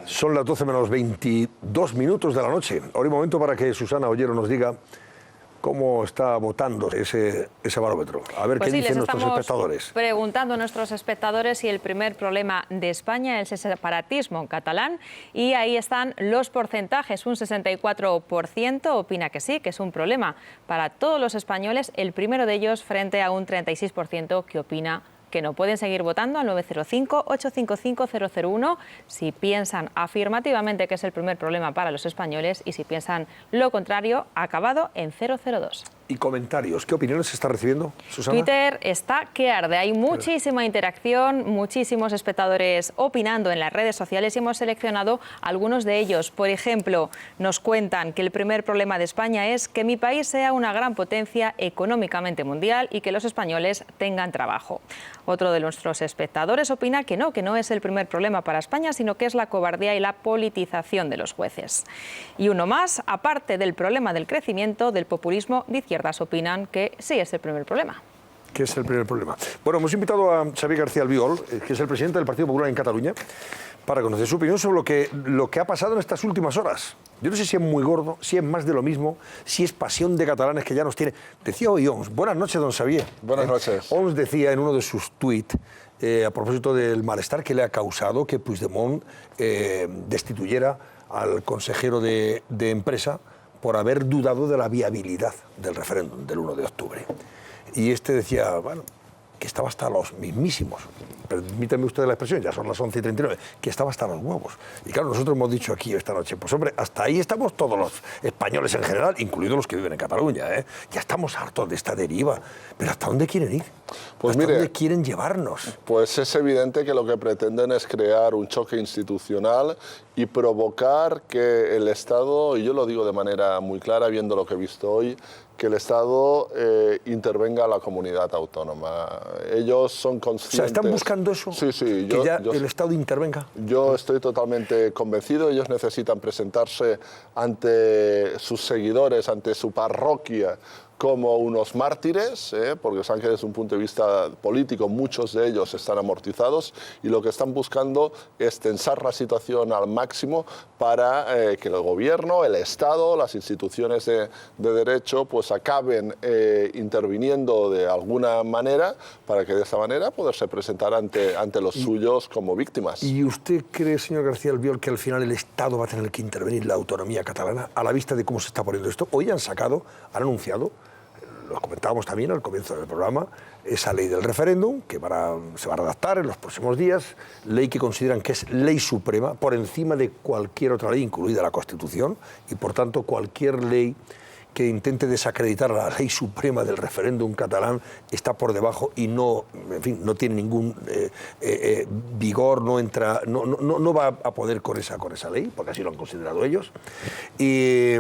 Son las 12 menos 22 minutos de la noche. Ahora hay un momento para que Susana Ollero nos diga cómo está votando ese barómetro. A ver qué dicen nuestros espectadores. Preguntando a nuestros espectadores si el primer problema de España es el separatismo catalán, y ahí están los porcentajes. Un 64% opina que sí, que es un problema para todos los españoles, el primero de ellos, frente a un 36% que opina que no. Pueden seguir votando al 905-855-001 si piensan afirmativamente que es el primer problema para los españoles, y si piensan lo contrario, acabado en 002. Y comentarios, ¿qué opiniones se está recibiendo, Susana? Twitter está que arde, hay muchísima interacción, muchísimos espectadores opinando en las redes sociales, y hemos seleccionado algunos de ellos. Por ejemplo, nos cuentan que el primer problema de España es que mi país sea una gran potencia económicamente mundial y que los españoles tengan trabajo. Otro de nuestros espectadores opina que no es el primer problema para España, sino que es la cobardía y la politización de los jueces. Y uno más, aparte del problema del crecimiento, del populismo de izquierdas, opinan que sí es el primer problema. ¿Qué es el primer problema? Bueno, hemos invitado a Xavi García Albiol, que es el presidente del Partido Popular en Cataluña, para conocer su opinión sobre lo que ha pasado en estas últimas horas. Yo no sé si es muy gordo, si es más de lo mismo, si es pasión de catalanes que ya nos tiene. Decía hoy Oms, buenas noches, don Xavier. Buenas noches. Oms decía en uno de sus tuits, a propósito del malestar que le ha causado que Puigdemont destituyera al consejero de empresa por haber dudado de la viabilidad del referéndum del 1 de octubre. Y este decía, bueno, que estaba hasta los mismísimos, permítame usted la expresión, ya son las 11:39, que estaba hasta los huevos. Y claro, nosotros hemos dicho aquí esta noche, pues hombre, hasta ahí estamos todos los españoles en general, incluidos los que viven en Cataluña, ¿eh? Ya estamos hartos de esta deriva, pero ¿hasta dónde quieren ir? Pues ¿Hasta dónde quieren llevarnos? Pues es evidente que lo que pretenden es crear un choque institucional y provocar que el Estado, y yo lo digo de manera muy clara, viendo lo que he visto hoy, que el Estado intervenga a la comunidad autónoma. Ellos son conscientes... O sea, ¿están buscando eso? Sí, sí. ¿Que ya el Estado intervenga? Yo estoy totalmente convencido. Ellos necesitan presentarse ante sus seguidores, ante su parroquia, como unos mártires, porque saben que desde un punto de vista político muchos de ellos están amortizados, y lo que están buscando es tensar la situación al máximo para que el gobierno, el Estado, las instituciones de derecho pues acaben interviniendo de alguna manera, para que de esta manera poderse presentar ante los suyos como víctimas. ¿Y usted cree, señor García Albiol, que al final el Estado va a tener que intervenir la autonomía catalana a la vista de cómo se está poniendo esto? Hoy han anunciado, lo comentábamos también al comienzo del programa, esa ley del referéndum que se va a redactar en los próximos días, ley que consideran que es ley suprema por encima de cualquier otra ley, incluida la Constitución, y por tanto cualquier ley que intente desacreditar la ley suprema del referéndum catalán está por debajo y no, en fin, no tiene ningún vigor, no va a poder con esa ley, porque así lo han considerado ellos. Y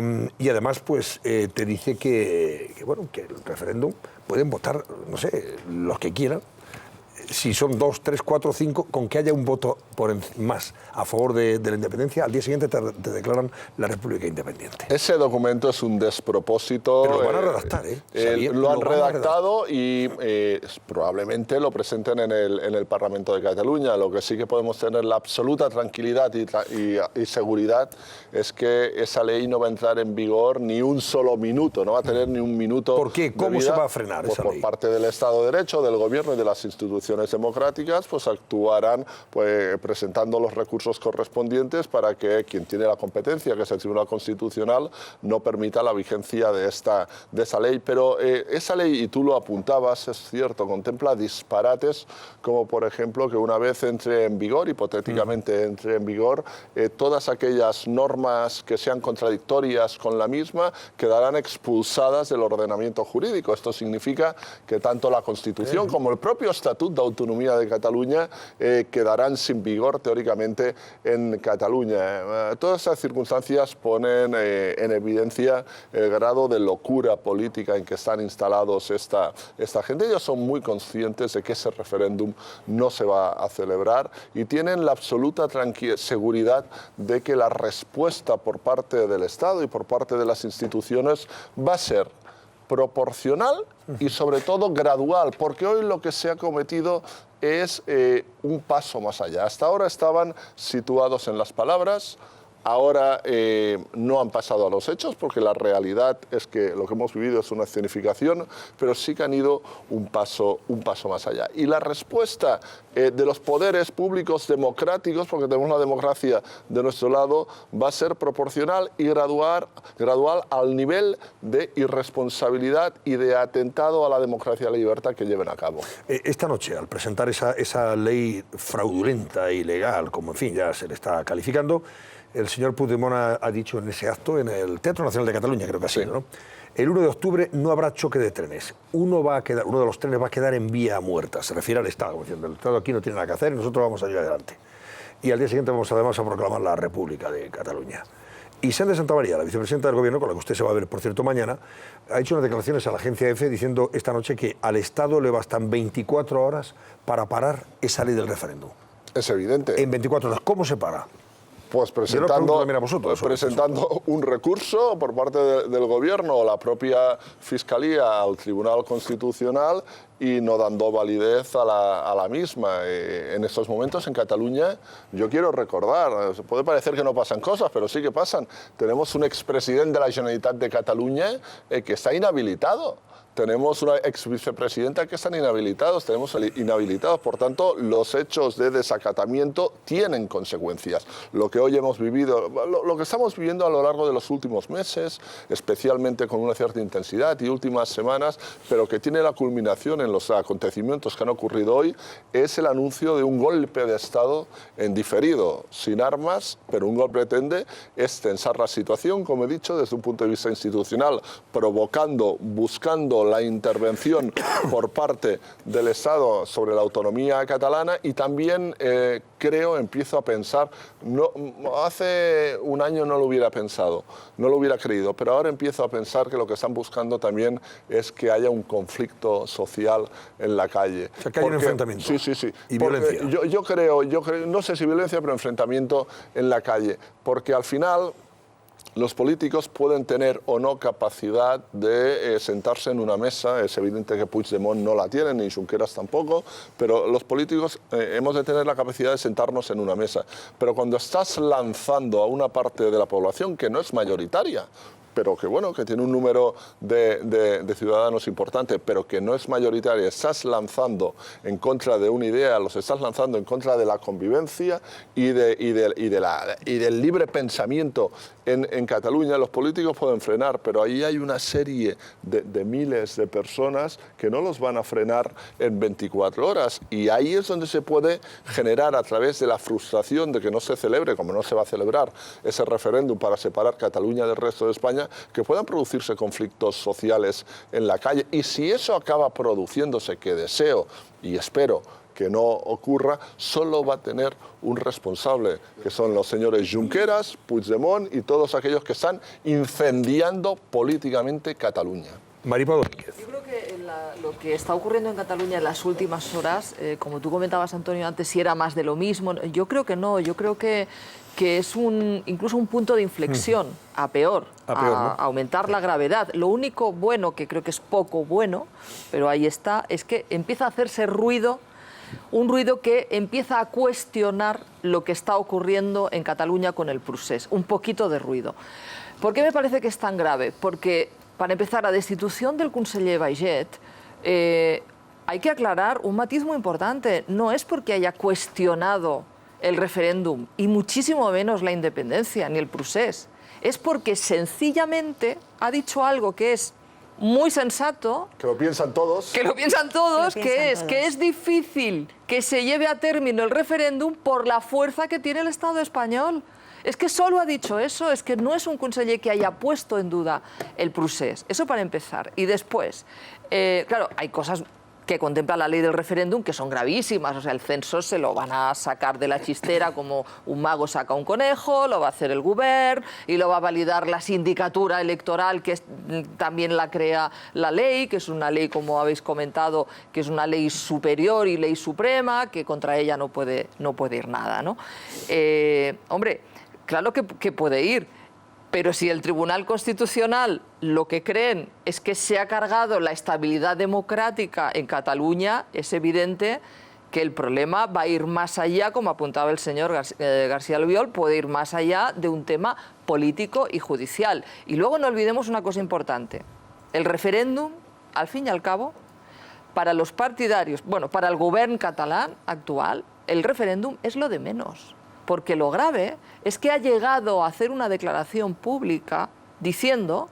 además, pues, te dice que el referéndum pueden votar, no sé, los que quieran. Si son 2, 3, 4, 5, con que haya un voto más a favor de la independencia, al día siguiente te declaran la República Independiente. Ese documento es un despropósito. Pero lo van a redactar, ¿eh? Lo han redactado y probablemente lo presenten en el Parlamento de Cataluña. Lo que sí que podemos tener la absoluta tranquilidad y seguridad es que esa ley no va a entrar en vigor ni un solo minuto, no va a tener ni un minuto. ¿Por qué? ¿Cómo se va a frenar esa ley? Por parte del Estado de Derecho, del Gobierno y de las instituciones democráticas, pues actuarán presentando los recursos correspondientes para que quien tiene la competencia, que es el Tribunal Constitucional, no permita la vigencia de esa ley. Pero esa ley, y tú lo apuntabas, es cierto, contempla disparates como, por ejemplo, que una vez entre en vigor, hipotéticamente entre en vigor, todas aquellas normas que sean contradictorias con la misma quedarán expulsadas del ordenamiento jurídico. Esto significa que tanto la Constitución como el propio Estatuto de Autonomía de Cataluña quedarán sin vigor teóricamente en Cataluña. Todas esas circunstancias ponen en evidencia el grado de locura política en que están instalados esta gente. Ellos son muy conscientes de que ese referéndum no se va a celebrar y tienen la absoluta seguridad de que la respuesta por parte del Estado y por parte de las instituciones va a ser proporcional y sobre todo gradual, porque hoy lo que se ha cometido es un paso más allá. Hasta ahora estaban situados en las palabras, ahora no han pasado a los hechos, porque la realidad es que lo que hemos vivido es una escenificación, pero sí que han ido un paso más allá. Y la respuesta de los poderes públicos democráticos, porque tenemos la democracia de nuestro lado, va a ser proporcional y gradual al nivel de irresponsabilidad y de atentado a la democracia y a la libertad que lleven a cabo. Esta noche, al presentar esa ley fraudulenta e ilegal, como en fin ya se le está calificando, el señor Puigdemont ha dicho en ese acto, en el Teatro Nacional de Cataluña, creo que ha sido, ¿no? El 1 de octubre no habrá choque de trenes. Uno de los trenes va a quedar en vía muerta. Se refiere al Estado, diciendo, el Estado aquí no tiene nada que hacer y nosotros vamos a ir adelante. Y al día siguiente vamos además a proclamar la República de Cataluña. Y Isabel de Santa María, la vicepresidenta del Gobierno, con la que usted se va a ver, por cierto, mañana, ha hecho unas declaraciones a la agencia EFE diciendo esta noche que al Estado le bastan 24 horas para parar esa ley del referéndum. Es evidente. En 24 horas. ¿Cómo se para? Pues presentando un recurso por parte del Gobierno o la propia Fiscalía al Tribunal Constitucional y no dando validez a la misma. En estos momentos en Cataluña, yo quiero recordar, puede parecer que no pasan cosas, pero sí que pasan. Tenemos un expresidente de la Generalitat de Cataluña que está inhabilitado. Tenemos una ex vicepresidenta que están inhabilitados, por tanto, los hechos de desacatamiento tienen consecuencias. Lo que hoy hemos vivido, lo que estamos viviendo a lo largo de los últimos meses, especialmente con una cierta intensidad y últimas semanas, pero que tiene la culminación en los acontecimientos que han ocurrido hoy, es el anuncio de un golpe de Estado en diferido, sin armas, pero un golpe pretende es tensar la situación, como he dicho, desde un punto de vista institucional, buscando la intervención por parte del Estado sobre la autonomía catalana y también empiezo a pensar, hace un año no lo hubiera pensado, no lo hubiera creído, pero ahora empiezo a pensar que lo que están buscando también es que haya un conflicto social en la calle. O sea, que haya un enfrentamiento. Sí. Y violencia. Yo creo, no sé si violencia, pero enfrentamiento en la calle, porque al final los políticos pueden tener o no capacidad de sentarse en una mesa. Es evidente que Puigdemont no la tiene, ni Junqueras tampoco, pero los políticos hemos de tener la capacidad de sentarnos en una mesa. Pero cuando estás lanzando a una parte de la población que no es mayoritaria, pero que tiene un número de ciudadanos importante, pero que no es mayoritaria, estás lanzando en contra de una idea, los estás lanzando en contra de la convivencia y del libre pensamiento en Cataluña. Los políticos pueden frenar, pero ahí hay una serie de miles de personas que no los van a frenar en 24 horas. Y ahí es donde se puede generar, a través de la frustración de que no se celebre, como no se va a celebrar ese referéndum para separar Cataluña del resto de España, que puedan producirse conflictos sociales en la calle. Y si eso acaba produciéndose, que deseo y espero que no ocurra, solo va a tener un responsable, que son los señores Junqueras, Puigdemont y todos aquellos que están incendiando políticamente Cataluña. Maripaz Domínguez. Yo creo que lo que está ocurriendo en Cataluña en las últimas horas, como tú comentabas, Antonio, antes, si era más de lo mismo, yo creo que no, yo creo que es incluso un punto de inflexión a peor, ¿no? Aumentar la gravedad. Lo único bueno, que creo que es poco bueno, pero ahí está, es que empieza a hacerse ruido, un ruido que empieza a cuestionar lo que está ocurriendo en Cataluña con el procés, un poquito de ruido. ¿Por qué me parece que es tan grave? Porque, para empezar, la destitución del conseller Baiget, hay que aclarar un matiz muy importante. No es porque haya cuestionado el referéndum, y muchísimo menos la independencia, ni el procés. Es porque que ha dicho algo que es muy sensato. Que lo piensan todos. Que es difícil que se lleve a término el referéndum por la fuerza que tiene el Estado español. Es que solo ha dicho eso, es que no es un conseller que haya puesto en duda el procés. Eso para empezar. Y después, claro, hay cosas que contempla la ley del referéndum que son gravísimas. O sea, el censo se lo van a sacar de la chistera como un mago saca un conejo, lo va a hacer el Govern y lo va a validar la sindicatura electoral, que también la crea la ley, que es una ley, como habéis comentado, que es una ley superior y ley suprema, que contra ella no puede ir nada, ¿no? Hombre, claro que puede ir. Pero si el Tribunal Constitucional lo que creen es que se ha cargado la estabilidad democrática en Cataluña, es evidente que el problema va a ir más allá, como apuntaba el señor García Albiol, puede ir más allá de un tema político y judicial. Y luego no olvidemos una cosa importante. El referéndum, al fin y al cabo, para los partidarios, bueno, para el gobierno catalán actual, el referéndum es lo de menos. Porque lo grave es que ha llegado a hacer una declaración pública diciendo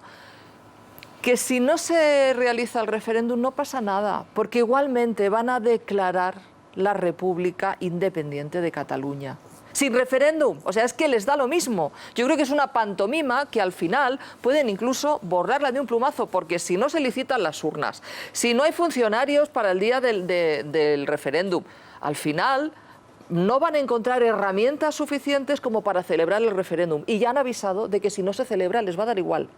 que si no se realiza el referéndum no pasa nada, porque igualmente van a declarar la República Independiente de Cataluña. Sin referéndum, o sea, es que les da lo mismo. Yo creo que es una pantomima que al final pueden incluso borrarla de un plumazo, porque si no se licitan las urnas, si no hay funcionarios para el día del referéndum, al final no van a encontrar herramientas suficientes como para celebrar el referéndum. Y ya han avisado de que si no se celebra les va a dar igual.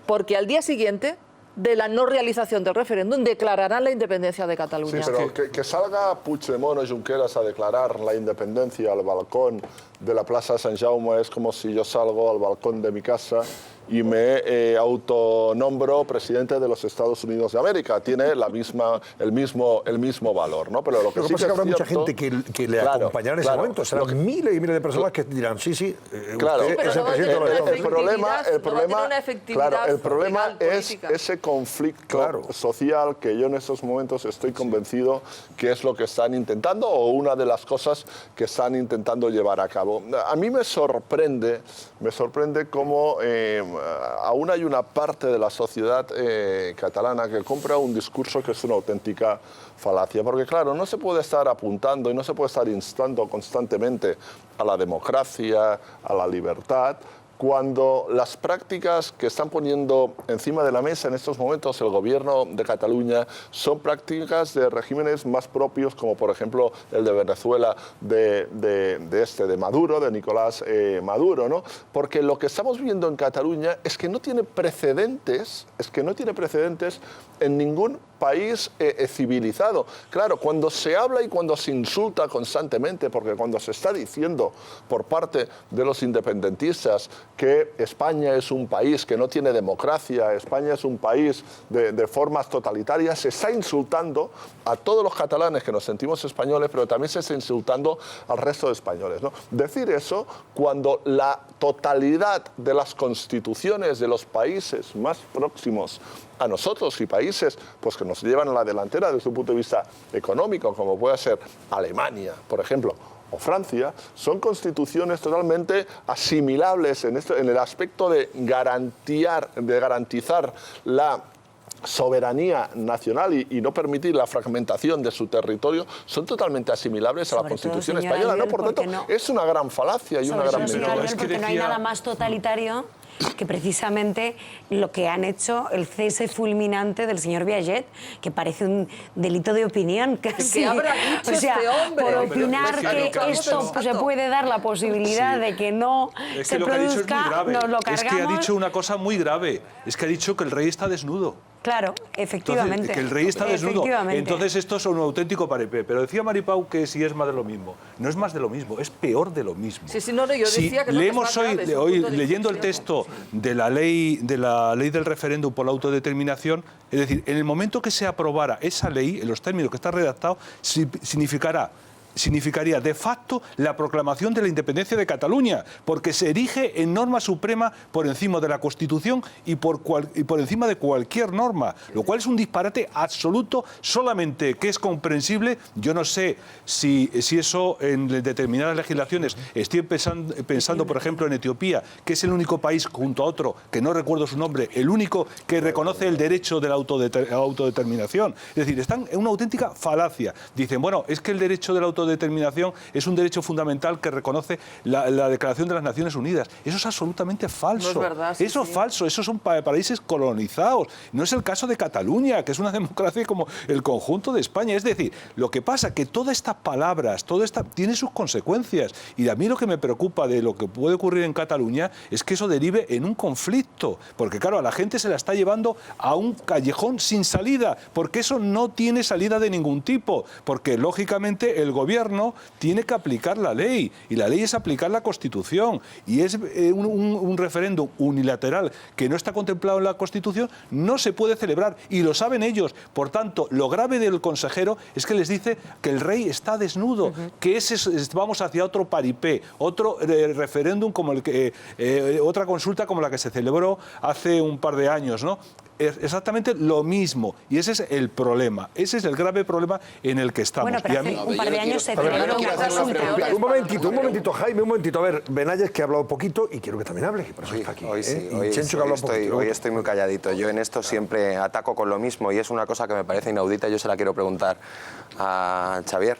Porque al día siguiente de la no realización del referéndum declararán la independencia de Cataluña. Sí, pero que salga Puigdemont o Junqueras a declarar la independencia al balcón de la Plaza Sant Jaume es como si yo salgo al balcón de mi casa y me autonombro presidente de los Estados Unidos de América. Tiene el mismo valor, ¿no? Pero lo que sí pasa es que habrá mucha gente que le acompañará en ese momento. Serán miles y miles de personas que dirán, sí, usted es el presidente de los Estados Unidos. El problema es ese conflicto social que yo en estos momentos estoy convencido que es lo que están intentando, o una de las cosas que están intentando llevar a cabo. A mí me sorprende cómo aún hay una parte de la sociedad catalana que compra un discurso que es una auténtica falacia, porque claro, no se puede estar apuntando y no se puede estar instando constantemente a la democracia, a la libertad, cuando las prácticas que están poniendo encima de la mesa en estos momentos el gobierno de Cataluña son prácticas de regímenes más propios, como por ejemplo el de Venezuela, de Maduro, de Nicolás Maduro, ¿no? Porque lo que estamos viendo en Cataluña es que no tiene precedentes, en ningún país civilizado. Claro, cuando se habla y cuando se insulta constantemente, porque cuando se está diciendo por parte de los independentistas que España es un país que no tiene democracia, España es un país de formas totalitarias, se está insultando a todos los catalanes que nos sentimos españoles, pero también se está insultando al resto de españoles, ¿no? Decir eso cuando la totalidad de las constituciones de los países más próximos a nosotros y países pues, que nos llevan a la delantera desde un punto de vista económico, como puede ser Alemania, por ejemplo, o Francia, son constituciones totalmente asimilables en el aspecto de garantizar la soberanía nacional y no permitir la fragmentación de su territorio, son totalmente asimilables a la Constitución española, ¿no? Por tanto, es una gran falacia y una gran mentira. Porque no hay nada más totalitario que precisamente lo que han hecho, el cese fulminante del señor Baiget, que parece un delito de opinión casi. ¿Qué habrá dicho este hombre? Por opinar que esto pues, se puede dar la posibilidad de que no se produzca, nos lo cargamos. Es que ha dicho una cosa muy grave, es que ha dicho que el rey está desnudo. Claro, efectivamente. Entonces, que el rey está desnudo. Entonces esto es un auténtico paripé. Pero decía Maripau que si es más de lo mismo. No es más de lo mismo, es peor de lo mismo. Sí, no, yo decía que no leemos hoy leyendo el texto de la ley del referéndum por la autodeterminación, es decir, en el momento que se aprobara esa ley, en los términos que está redactado, significaría de facto la proclamación de la independencia de Cataluña, porque se erige en norma suprema por encima de la Constitución y por encima de cualquier norma, lo cual es un disparate absoluto, solamente que es comprensible. Yo no sé si eso en determinadas legislaciones, estoy pensando por ejemplo en Etiopía, que es el único país junto a otro, que no recuerdo su nombre, el único que reconoce el derecho de la autodeterminación. Es decir, están en una auténtica falacia. Dicen, bueno, es que el derecho de la autodeterminación es un derecho fundamental que reconoce la Declaración de las Naciones Unidas. Eso es absolutamente falso. No es verdad, eso es falso, esos son países colonizados. No es el caso de Cataluña, que es una democracia como el conjunto de España. Es decir, lo que pasa es que todas estas palabras, tiene sus consecuencias. Y a mí lo que me preocupa de lo que puede ocurrir en Cataluña es que eso derive en un conflicto. Porque claro, a la gente se la está llevando a un callejón sin salida, porque eso no tiene salida de ningún tipo. Porque lógicamente el gobierno tiene que aplicar la ley, y la ley es aplicar la Constitución, y es un referéndum unilateral que no está contemplado en la Constitución, no se puede celebrar, y lo saben ellos. Por tanto, lo grave del consejero es que les dice que el rey está desnudo, que vamos hacia otro paripé, otro referéndum como otra consulta como la que se celebró hace un par de años, ¿no? Es exactamente lo mismo, y ese es el problema, ese es el grave problema en el que estamos. Bueno, pero hace un par de años se celebró una consulta. Un momentito, Jaime, un momentito. A ver, Benalles, que ha hablado poquito y quiero que también hable, que por eso está aquí. Hoy estoy muy calladito. Yo en esto siempre ataco con lo mismo, y es una cosa que me parece inaudita. Yo se la quiero preguntar a Xavier.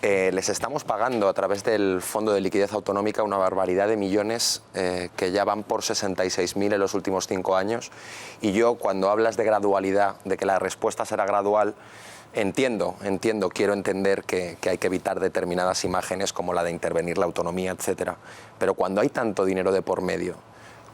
Les estamos pagando a través del Fondo de Liquidez Autonómica una barbaridad de millones que ya van por 66.000 en los últimos 5 años. Y yo, cuando hablas de gradualidad, de que la respuesta será gradual, entiendo, quiero entender que hay que evitar determinadas imágenes como la de intervenir la autonomía, etcétera. Pero cuando hay tanto dinero de por medio,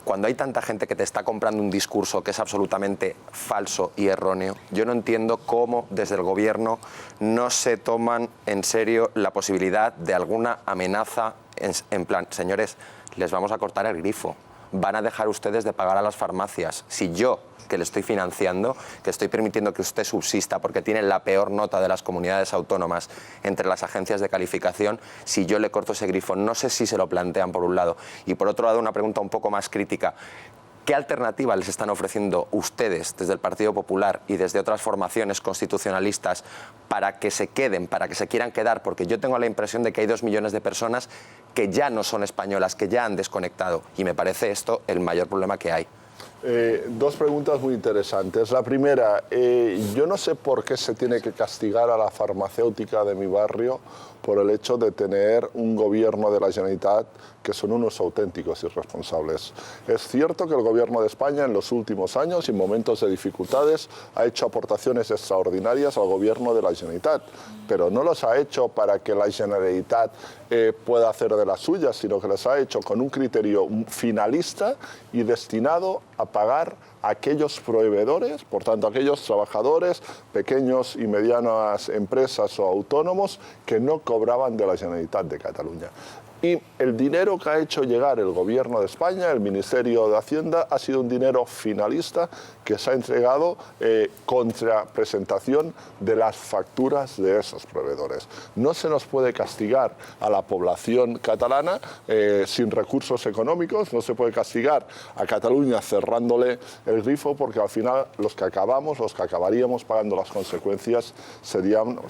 cuando hay tanta gente que te está comprando un discurso que es absolutamente falso y erróneo, yo no entiendo cómo desde el gobierno no se toman en serio la posibilidad de alguna amenaza en plan, señores, les vamos a cortar el grifo, van a dejar ustedes de pagar a las farmacias. Si yo, que le estoy financiando, que estoy permitiendo que usted subsista porque tiene la peor nota de las comunidades autónomas entre las agencias de calificación, si yo le corto ese grifo, no sé si se lo plantean por un lado. Y por otro lado, una pregunta un poco más crítica. ¿Qué alternativa les están ofreciendo ustedes desde el Partido Popular y desde otras formaciones constitucionalistas para que se queden, para que se quieran quedar? Porque yo tengo la impresión de que hay 2 millones de personas que ya no son españolas, que ya han desconectado. Y me parece esto el mayor problema que hay. 2 preguntas muy interesantes. La primera, yo no sé por qué se tiene que castigar a la farmacéutica de mi barrio por el hecho de tener un gobierno de la Generalitat que son unos auténticos irresponsables. Es cierto que el gobierno de España en los últimos años, en momentos de dificultades, ha hecho aportaciones extraordinarias al gobierno de la Generalitat, pero no los ha hecho para que la Generalitat pueda hacer de las suyas, sino que los ha hecho con un criterio finalista y destinado a pagar a aquellos proveedores, por tanto, aquellos trabajadores, pequeños y medianas empresas o autónomos que no cobraban de la Generalitat de Cataluña. Y el dinero que ha hecho llegar el Gobierno de España, el Ministerio de Hacienda, ha sido un dinero finalista que se ha entregado contra presentación de las facturas de esos proveedores. No se nos puede castigar a la población catalana sin recursos económicos, no se puede castigar a Cataluña cerrándole el grifo, porque al final los que acabaríamos pagando las consecuencias serían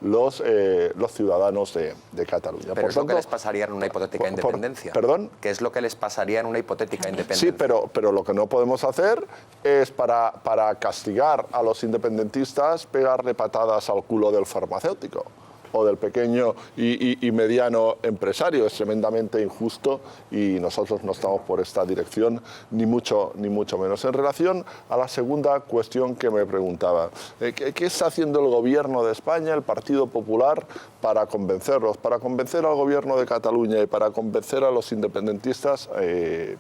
los ciudadanos de Cataluña. Pero es lo que les pasaría en una hipotética independencia. ¿Perdón? ¿Qué es lo que les pasaría en una hipotética independencia? Sí, pero lo que no podemos hacer es para castigar a los independentistas pegarle patadas al culo del farmacéutico. o del pequeño y mediano empresario. Es tremendamente injusto y nosotros no estamos por esta dirección, ni mucho menos. En relación a la segunda cuestión que me preguntaba, ¿qué está haciendo el Gobierno de España, el Partido Popular, para convencerlos? Para convencer al Gobierno de Cataluña y para convencer a los independentistas,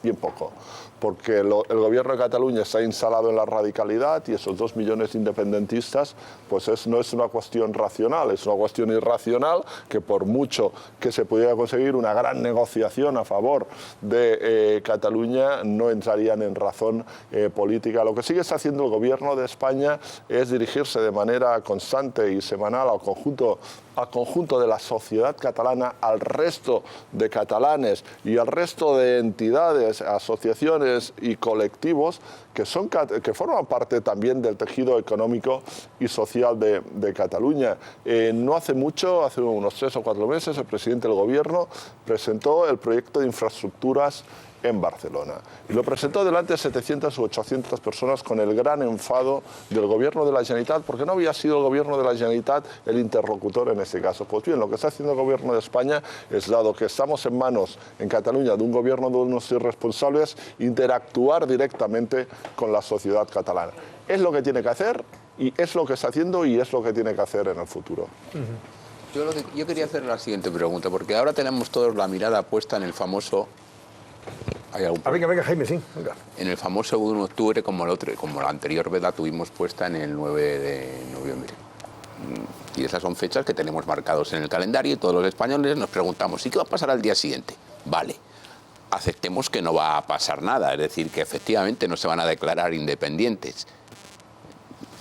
bien poco. Porque el Gobierno de Cataluña está instalado en la radicalidad y esos 2 millones de independentistas, pues no es una cuestión racional, es una cuestión irracional que por mucho que se pudiera conseguir una gran negociación a favor de Cataluña, no entrarían en razón política. Lo que sigue está haciendo el Gobierno de España es dirigirse de manera constante y semanal al conjunto de la sociedad catalana, al resto de catalanes y al resto de entidades, asociaciones y colectivos que forman parte también del tejido económico y social de Cataluña. No hace mucho, hace unos 3 o 4 meses, el presidente del Gobierno presentó el proyecto de infraestructuras en Barcelona. Y lo presentó delante de 700 u 800 personas con el gran enfado del Gobierno de la Generalitat, porque no había sido el Gobierno de la Generalitat el interlocutor en este caso. Pues bien, lo que está haciendo el Gobierno de España es, dado que estamos en manos en Cataluña de un gobierno de unos irresponsables, interactuar directamente con la sociedad catalana. Es lo que tiene que hacer y es lo que está haciendo y es lo que tiene que hacer en el futuro. Yo quería hacer la siguiente pregunta, porque ahora tenemos todos la mirada puesta en el famoso... Venga, Jaime, sí. Venga. En el famoso 1 de octubre, como la anterior vez la tuvimos puesta en el 9 de noviembre. Y esas son fechas que tenemos marcados en el calendario y todos los españoles nos preguntamos, ¿y qué va a pasar al día siguiente? Vale, aceptemos que no va a pasar nada, es decir, que efectivamente no se van a declarar independientes.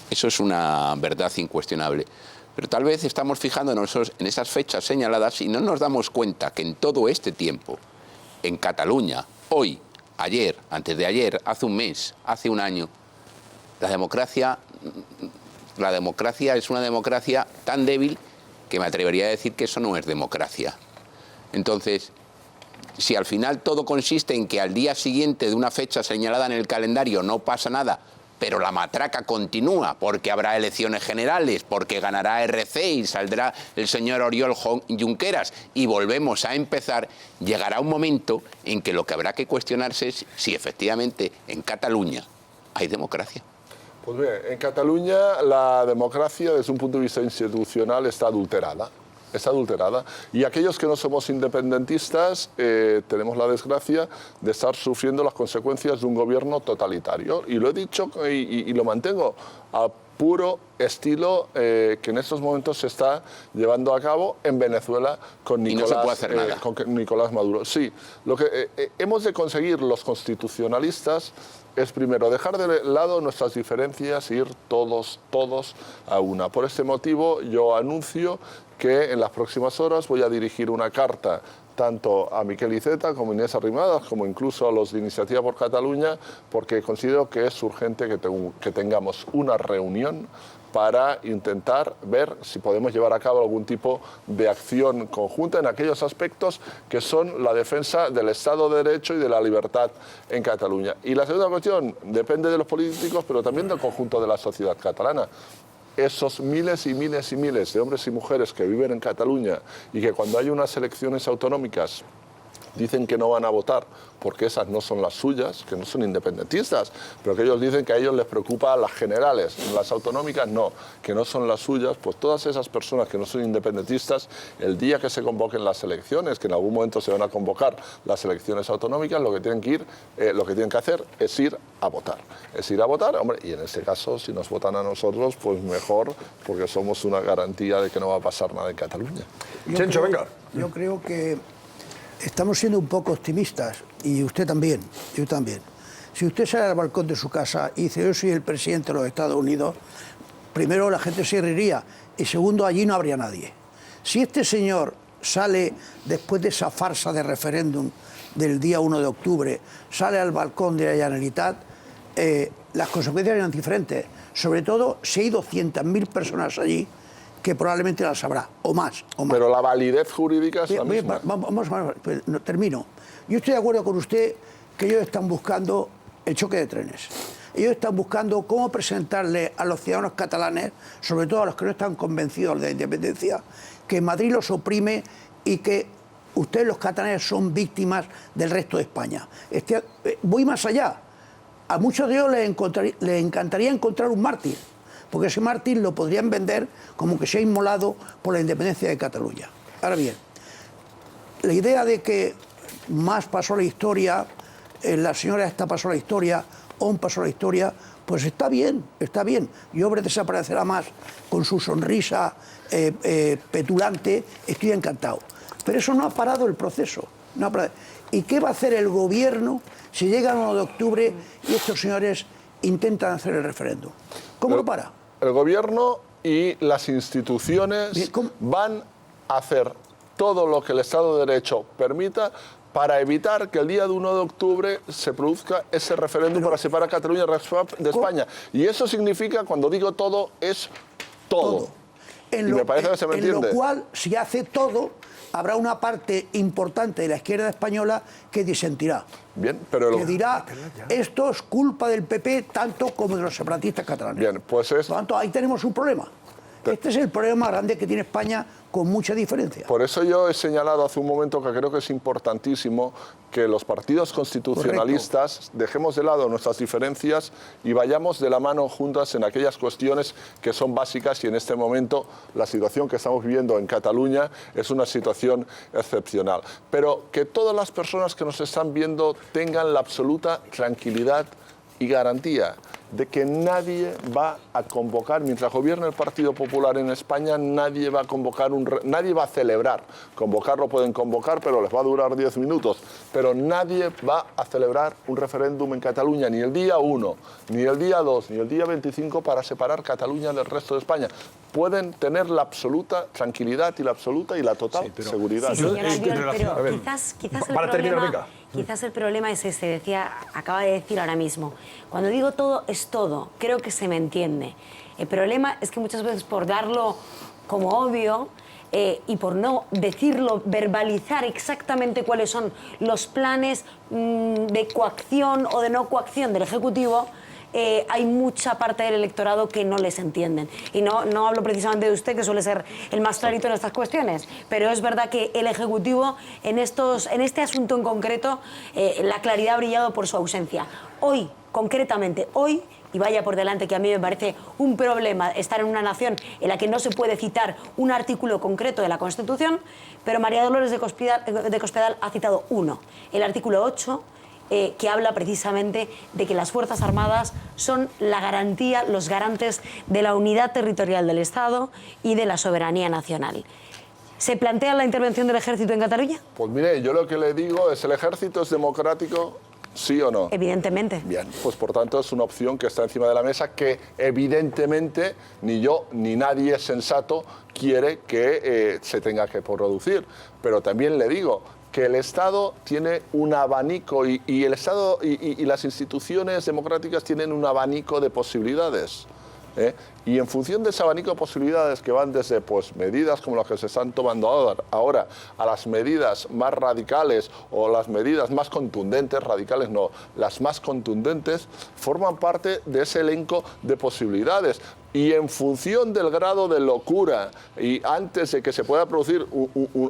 Eso es una verdad incuestionable. Pero tal vez estamos fijándonos en esas fechas señaladas y no nos damos cuenta que en todo este tiempo, en Cataluña, hoy, ayer, antes de ayer, hace un mes, hace un año, la democracia es una democracia tan débil que me atrevería a decir que eso no es democracia. Entonces, si al final todo consiste en que al día siguiente de una fecha señalada en el calendario no pasa nada, pero la matraca continúa porque habrá elecciones generales, porque ganará RC y saldrá el señor Oriol Junqueras y volvemos a empezar, llegará un momento en que lo que habrá que cuestionarse es si efectivamente en Cataluña hay democracia. Pues bien, en Cataluña la democracia desde un punto de vista institucional está adulterada. Está adulterada. Y aquellos que no somos independentistas tenemos la desgracia de estar sufriendo las consecuencias de un gobierno totalitario. Y lo he dicho y lo mantengo a puro estilo que en estos momentos se está llevando a cabo en Venezuela con Nicolás, y no se puede hacer nada. Con Nicolás Maduro. Sí, lo que hemos de conseguir los constitucionalistas es primero dejar de lado nuestras diferencias e ir todos a una. Por este motivo yo anuncio que en las próximas horas voy a dirigir una carta tanto a Miquel Iceta como a Inés Arrimadas, como incluso a los de Iniciativa por Cataluña, porque considero que es urgente que tengamos una reunión para intentar ver si podemos llevar a cabo algún tipo de acción conjunta en aquellos aspectos que son la defensa del Estado de Derecho y de la libertad en Cataluña. Y la segunda cuestión depende de los políticos, pero también del conjunto de la sociedad catalana. Esos miles y miles y miles de hombres y mujeres que viven en Cataluña y que cuando hay unas elecciones autonómicas dicen que no van a votar porque esas no son las suyas, que no son independentistas, pero que ellos dicen que a ellos les preocupa las generales, las autonómicas no, que no son las suyas, pues todas esas personas que no son independentistas, el día que se convoquen las elecciones, que en algún momento se van a convocar las elecciones autonómicas, lo que tienen que hacer es ir a votar. Es ir a votar, hombre, y en este caso, si nos votan a nosotros, pues mejor, porque somos una garantía de que no va a pasar nada en Cataluña. Chencho, venga. Yo creo que estamos siendo un poco optimistas, y usted también, yo también. Si usted sale al balcón de su casa y dice, yo soy el presidente de los Estados Unidos, primero la gente se reiría, y segundo, allí no habría nadie. Si este señor sale después de esa farsa de referéndum del día 1 de octubre, sale al balcón de la Generalitat, las consecuencias eran diferentes. Sobre todo, si hay 200.000 personas allí, que probablemente las habrá, o más. Pero la validez jurídica es la misma. Vamos, termino. Yo estoy de acuerdo con usted que ellos están buscando el choque de trenes. Ellos están buscando cómo presentarle a los ciudadanos catalanes, sobre todo a los que no están convencidos de la independencia, que Madrid los oprime y que ustedes los catalanes son víctimas del resto de España. Voy más allá. A muchos de ellos les encantaría encontrar un mártir, porque ese mártir lo podrían vender como que se ha inmolado por la independencia de Cataluña. Ahora bien, la idea de que Mas pasó a la historia, la señora esta pasó a la historia, On pasó a la historia, pues está bien, está bien. Llobregat desaparecerá más con su sonrisa petulante, estoy encantado. Pero eso no ha parado el proceso. No ha parado. ¿Y qué va a hacer el gobierno si llega el 1 de octubre y estos señores intentan hacer el referéndum? ¿Cómo lo para? El gobierno y las instituciones van a hacer todo lo que el Estado de Derecho permita para evitar que el día de 1 de octubre se produzca ese referéndum para separar a Cataluña de España. Y eso significa, cuando digo todo, es todo. Y me parece que se me entiende. En lo cual, si hace todo, habrá una parte importante de la izquierda española que disentirá. Bien, pero que dirá, esto es culpa del PP tanto como de los separatistas catalanes. Bien, pues Por lo tanto, ahí tenemos un problema. Este es el problema más grande que tiene España, con mucha diferencia. Por eso yo he señalado hace un momento que creo que es importantísimo que los partidos constitucionalistas dejemos de lado nuestras diferencias y vayamos de la mano juntas en aquellas cuestiones que son básicas, y en este momento la situación que estamos viviendo en Cataluña es una situación excepcional. Pero que todas las personas que nos están viendo tengan la absoluta tranquilidad y garantía de que nadie va a convocar, mientras gobierne el Partido Popular en España, nadie va a convocar, nadie va a celebrar. Convocarlo pueden convocar, pero les va a durar 10 minutos. Pero nadie va a celebrar un referéndum en Cataluña, ni el día 1, ni el día 2, ni el día 25, para separar Cataluña del resto de España. Pueden tener la absoluta tranquilidad y la absoluta y la total seguridad. Sí, señora Albiol, pero quizás el para terminar, venga. Quizás el problema es ese, acaba de decir ahora mismo. Cuando digo todo, es todo. Creo que se me entiende. El problema es que muchas veces, por darlo como obvio y por no decirlo, verbalizar exactamente cuáles son los planes de coacción o de no coacción del Ejecutivo, hay mucha parte del electorado que no les entienden. Y no hablo precisamente de usted, que suele ser el más clarito en estas cuestiones, pero es verdad que el Ejecutivo, en este asunto en concreto, la claridad ha brillado por su ausencia. Hoy, concretamente, hoy, y vaya por delante que a mí me parece un problema estar en una nación en la que no se puede citar un artículo concreto de la Constitución, pero María Dolores de Cospedal ha citado uno, el artículo 8, que habla precisamente de que las Fuerzas Armadas son la garantía, los garantes de la unidad territorial del Estado y de la soberanía nacional. ¿Se plantea la intervención del Ejército en Cataluña? Pues mire, yo lo que le digo es, ¿el Ejército es democrático? ¿Sí o no? Evidentemente. Bien, pues por tanto es una opción que está encima de la mesa que evidentemente ni yo ni nadie sensato quiere que se tenga que producir. Pero también le digo que el Estado tiene un abanico y el Estado y las instituciones democráticas tienen un abanico de posibilidades. Y en función de ese abanico de posibilidades que van desde medidas como las que se están tomando ahora a las medidas más radicales o las medidas más contundentes, radicales no, las más contundentes, forman parte de ese elenco de posibilidades. Y en función del grado de locura y antes de que se pueda producir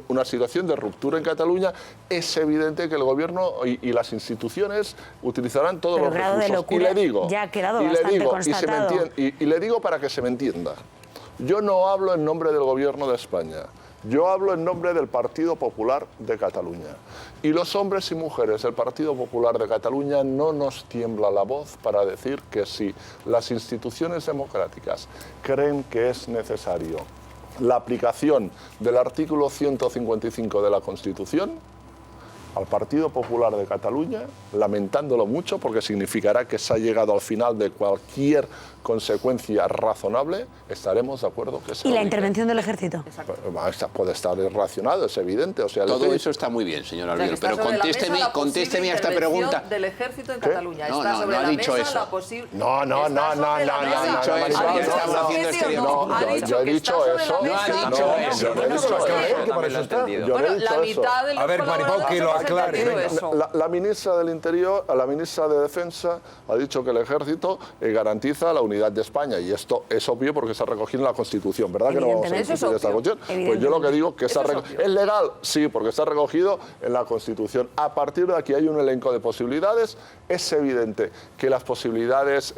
una situación de ruptura en Cataluña, es evidente que el Gobierno y las instituciones utilizarán todos los recursos. De locura, y le digo, ya ha quedado bastante constatado. Y le digo para que se me entienda, yo no hablo en nombre del Gobierno de España. Yo hablo en nombre del Partido Popular de Cataluña. Y los hombres y mujeres del Partido Popular de Cataluña no nos tiembla la voz para decir que si las instituciones democráticas creen que es necesario la aplicación del artículo 155 de la Constitución, al Partido Popular de Cataluña, lamentándolo mucho porque significará que se ha llegado al final de cualquier consecuencia razonable, estaremos de acuerdo que se ¿Y la intervención del Ejército? Puede estar relacionado, es evidente. O sea, todo eso está muy bien, señor Albiol, pero contésteme a esta pregunta. Del Ejército en Cataluña. No ha dicho eso. No. Yo he dicho eso. No ha dicho eso. A ver, Maripau, que lo La ministra del Interior, la ministra de Defensa, ha dicho que el Ejército garantiza la unidad de España. Y esto es obvio porque está recogido en la Constitución. ¿Verdad que no vamos a discutir esta cuestión? Pues yo lo que digo que está ¿es legal? Sí, porque está recogido en la Constitución. A partir de aquí hay un elenco de posibilidades. Es evidente que las posibilidades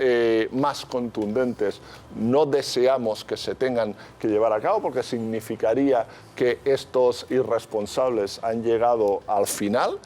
más contundentes no deseamos que se tengan que llevar a cabo porque significaría que estos irresponsables han llegado al final,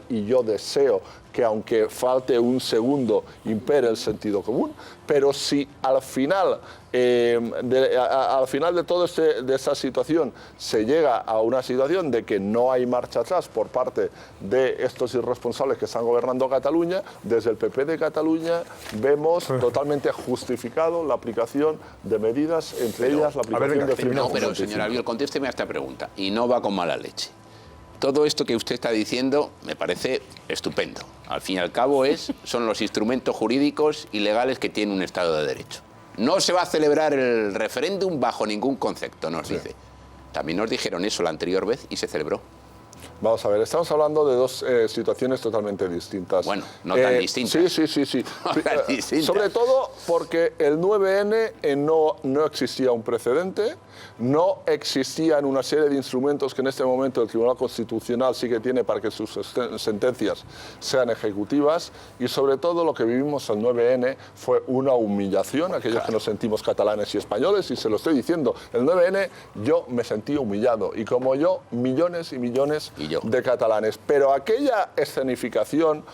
y yo deseo que aunque falte un segundo impere el sentido común, pero si al final de toda esta situación se llega a una situación de que no hay marcha atrás por parte de estos irresponsables que están gobernando Cataluña, desde el PP de Cataluña vemos totalmente justificado la aplicación de medidas, entre ellas la aplicación de No, pero señor Albiol, contésteme a esta pregunta, y no va con mala leche. Todo esto que usted está diciendo me parece estupendo. Al fin y al cabo son los instrumentos jurídicos y legales que tiene un Estado de Derecho. No se va a celebrar el referéndum bajo ningún concepto, nos dice. También nos dijeron eso la anterior vez y se celebró. Vamos a ver, estamos hablando de dos situaciones totalmente distintas. Bueno, no tan distintas. Sí. Sobre todo porque el 9N no existía un precedente, no existían una serie de instrumentos que en este momento el Tribunal Constitucional sí que tiene para que sus sentencias sean ejecutivas, y sobre todo lo que vivimos el 9N fue una humillación a aquellos que nos sentimos catalanes y españoles, y se lo estoy diciendo, el 9N yo me sentí humillado, y como yo, millones y millones de catalanes. Pero aquella escenificación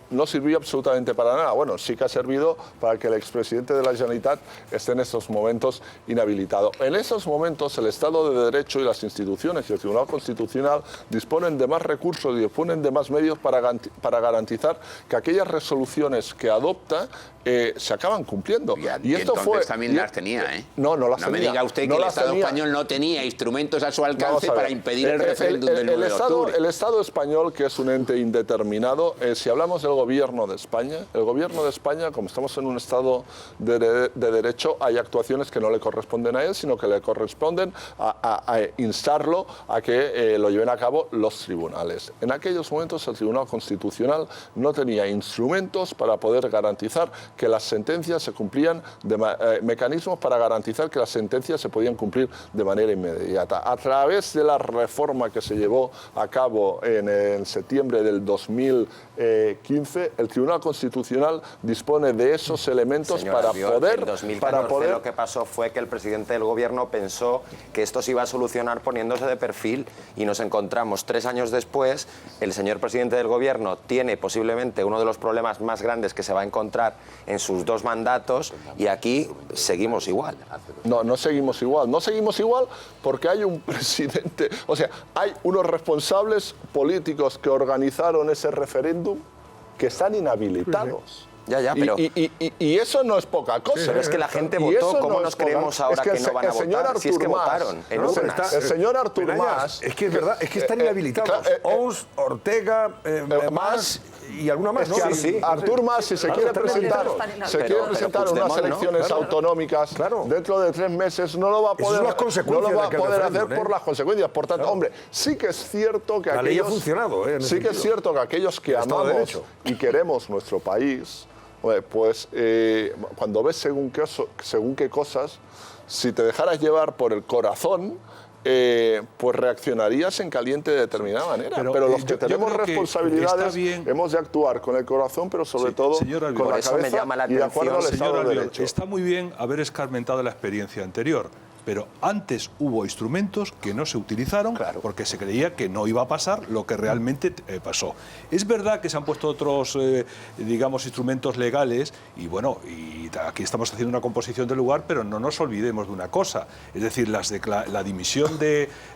no sirvió absolutamente para nada. Bueno, sí que ha servido para que el expresidente de la Generalitat esté en estos momentos inhabilitado. En esos momentos el Estado de Derecho y las instituciones y el Tribunal Constitucional disponen de más recursos y disponen de más medios para garantizar que aquellas resoluciones que adopta se acaban cumpliendo. Y esto también las tenía, ¿eh? No las tenía. No me diga usted que el Estado español no tenía instrumentos a su alcance para impedir el referéndum del 9 de octubre. El Estado español, que es un ente indeterminado, si hablamos del Gobierno de España, como estamos en un Estado de Derecho, hay actuaciones que no le corresponden a él, sino que le corresponden a instarlo a que lo lleven a cabo los tribunales. En aquellos momentos el Tribunal Constitucional no tenía instrumentos para poder garantizar que las sentencias se cumplían, mecanismos para garantizar que las sentencias se podían cumplir de manera inmediata. A través de la reforma que se llevó a cabo en septiembre del 2015, el Tribunal Constitucional dispone de esos elementos para poder... En 2014 lo que pasó fue que el presidente del Gobierno pensó que esto se iba a solucionar poniéndose de perfil, y nos encontramos 3 años después. El señor presidente del Gobierno tiene posiblemente uno de los problemas más grandes que se va a encontrar en sus 2 mandatos, y aquí seguimos igual. No seguimos igual. No seguimos igual porque hay un presidente... O sea, hay unos responsables políticos que organizaron ese referéndum que están inhabilitados. Pero... Y eso no es poca cosa. Pero es que la gente votó. ¿Cómo nos creemos ahora que no van a votar? Si es que votaron en urnas. El señor Artur Mas... Es que es verdad, es que están inhabilitados. Oms, Ortega, Mas y alguna más, ¿no? Sí. Artur Mas, si se quiere presentar unas elecciones autonómicas dentro de 3 meses, no lo va a poder hacer por las consecuencias. Por tanto, hombre, sí que es cierto que aquellos que amamos y queremos nuestro país, pues cuando ves según qué cosas, si te dejaras llevar por el corazón, pues reaccionarías en caliente de determinada manera. Pero los que tenemos responsabilidades hemos de actuar con el corazón, pero sobre todo con la cabeza y de acuerdo al Estado de Derecho. Está muy bien haber escarmentado la experiencia anterior, pero antes hubo instrumentos que no se utilizaron porque se creía que no iba a pasar lo que realmente pasó. Es verdad que se han puesto otros, digamos, instrumentos legales y bueno, y aquí estamos haciendo una composición del lugar, pero no nos olvidemos de una cosa, es decir, la dimisión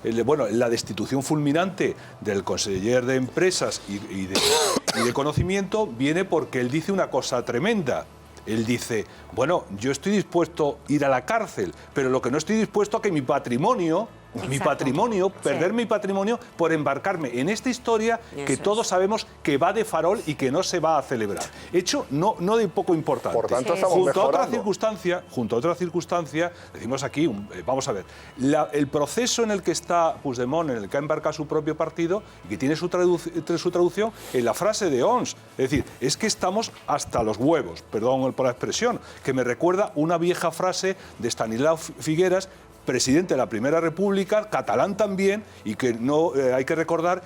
la destitución fulminante del conseller de Empresas y de Conocimiento viene porque él dice una cosa tremenda. Él dice, bueno, yo estoy dispuesto a ir a la cárcel, pero lo que no estoy dispuesto a que mi patrimonio mi patrimonio, perder mi patrimonio por embarcarme en esta historia que todos sabemos que va de farol y que no se va a celebrar. Hecho no de poco importante. Por tanto, estamos junto a otra mejorando. circunstancia, decimos aquí, vamos a ver, el proceso en el que está Puigdemont, en el que ha embarcado su propio partido, y que tiene su traducción en la frase de Ons. Es decir, es que estamos hasta los huevos, perdón por la expresión, que me recuerda una vieja frase de Estanislao Figueras, presidente de la Primera República, catalán también, y que no hay que recordar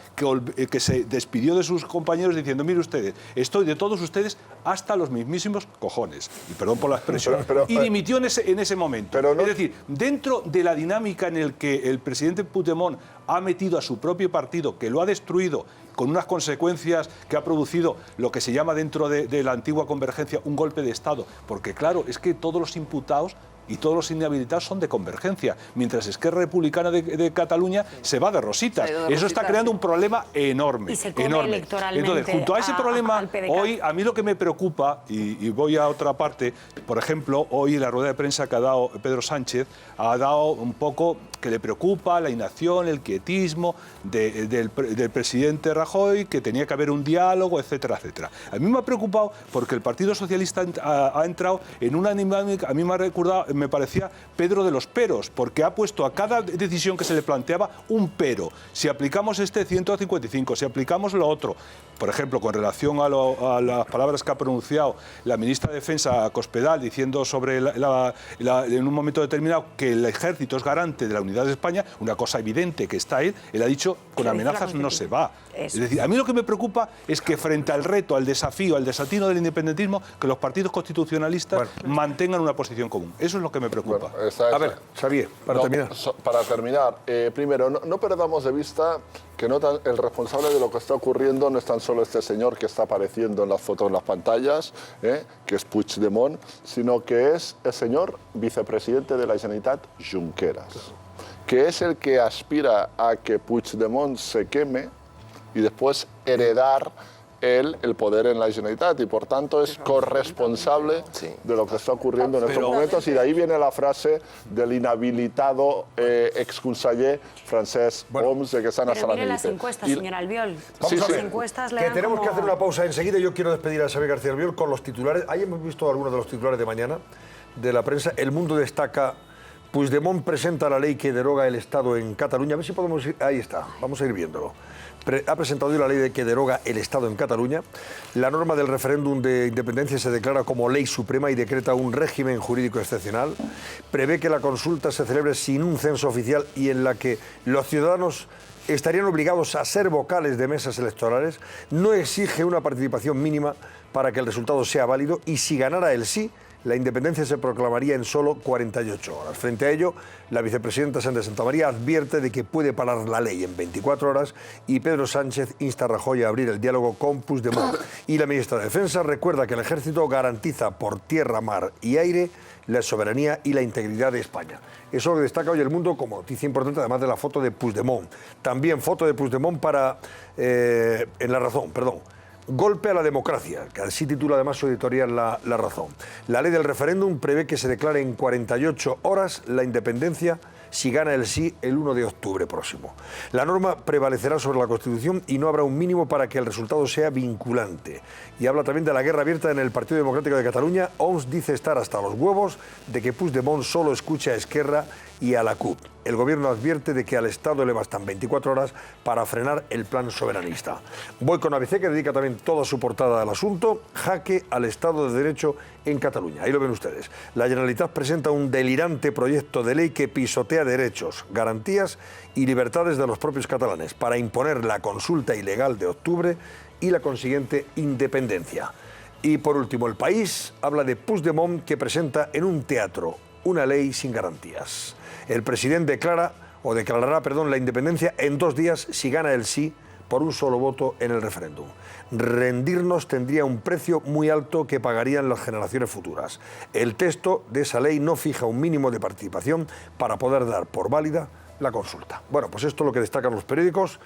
que se despidió de sus compañeros diciendo: mire ustedes, estoy de todos ustedes hasta los mismísimos cojones, y perdón por la expresión, y dimitió en ese momento. Es decir, dentro de la dinámica en el que el presidente Puigdemont ha metido a su propio partido, que lo ha destruido, con unas consecuencias que ha producido lo que se llama dentro de la antigua Convergencia un golpe de Estado, porque claro, es que todos los imputados y todos los inhabilitados son de Convergencia, mientras Esquerra Republicana de Cataluña se va de rositas. Eso está creando un problema enorme. Y se come enorme. electoralmente. Entonces, junto a ese problema, hoy a mí lo que me preocupa, y voy a otra parte, por ejemplo, hoy en la rueda de prensa que ha dado Pedro Sánchez, ha dado un poco que le preocupa la inacción, el quietismo del presidente Rajoy, que tenía que haber un diálogo, etcétera, etcétera. A mí me ha preocupado porque el Partido Socialista ha entrado en una dinámica, a mí me parecía Pedro de los peros, porque ha puesto a cada decisión que se le planteaba un pero. Si aplicamos este 155, si aplicamos lo otro, por ejemplo, con relación a las palabras que ha pronunciado la ministra de Defensa, Cospedal, diciendo sobre en un momento determinado que el ejército es garante de la unidad de España, una cosa evidente que está él ha dicho, con amenazas no se va. Es decir, a mí lo que me preocupa es que frente al reto, al desafío, al desatino del independentismo, que los partidos constitucionalistas mantengan una posición común. Eso es lo que me preocupa. A ver, Xavier, para terminar. Para terminar, primero, no perdamos de vista que el responsable de lo que está ocurriendo no es tan solo este señor que está apareciendo en las fotos, en las pantallas, que es Puigdemont, sino que es el señor vicepresidente de la Generalitat, Junqueras, que es el que aspira a que Puigdemont se queme y después heredar el poder en la Generalitat, y por tanto es corresponsable de lo que está ocurriendo en estos momentos, y de ahí viene la frase del inhabilitado exconseller Francesc Homs, de que están a Pero mire las encuestas, señor Albiol. Vamos a ver, encuestas que tenemos que hacer una pausa enseguida. Yo quiero despedir a Xavier García Albiol con los titulares. Ahí hemos visto algunos de los titulares de mañana de la prensa. El Mundo destaca: Puigdemont presenta la ley que deroga el Estado en Cataluña. A ver si podemos ir. Ahí está, vamos a ir viéndolo. Ha presentado hoy la ley que deroga el Estado en Cataluña. La norma del referéndum de independencia se declara como ley suprema y decreta un régimen jurídico excepcional. Prevé que la consulta se celebre sin un censo oficial y en la que los ciudadanos estarían obligados a ser vocales de mesas electorales. No exige una participación mínima para que el resultado sea válido, y si ganara el sí, la independencia se proclamaría en solo 48 horas. Frente a ello, la vicepresidenta Sánchez Santamaría advierte de que puede parar la ley en 24 horas y Pedro Sánchez insta a Rajoy a abrir el diálogo con Puigdemont. Y la ministra de Defensa recuerda que el ejército garantiza por tierra, mar y aire la soberanía y la integridad de España. Eso es lo que destaca hoy El Mundo como noticia importante, además de la foto de Puigdemont. También foto de Puigdemont en La Razón, perdón. Golpe a la democracia, que así titula además su editorial La Razón. La ley del referéndum prevé que se declare en 48 horas la independencia si gana el sí el 1 de octubre próximo. La norma prevalecerá sobre la Constitución y no habrá un mínimo para que el resultado sea vinculante. Y habla también de la guerra abierta en el Partido Democrático de Cataluña. Homs dice estar hasta los huevos de que Puigdemont solo escuche a Esquerra y a la CUP. El gobierno advierte de que al Estado le bastan 24 horas para frenar el plan soberanista. Voy con ABC, que dedica también toda su portada al asunto: jaque al Estado de Derecho en Cataluña. Ahí lo ven ustedes. La Generalitat presenta un delirante proyecto de ley que pisotea derechos, garantías y libertades de los propios catalanes para imponer la consulta ilegal de octubre y la consiguiente independencia. Y por último, El País habla de Puigdemont, que presenta en un teatro una ley sin garantías. El presidente declarará la independencia en 2 días si gana el sí por un solo voto en el referéndum. Rendirnos tendría un precio muy alto que pagarían las generaciones futuras. El texto de esa ley no fija un mínimo de participación para poder dar por válida la consulta. Bueno, pues esto es lo que destacan los periódicos.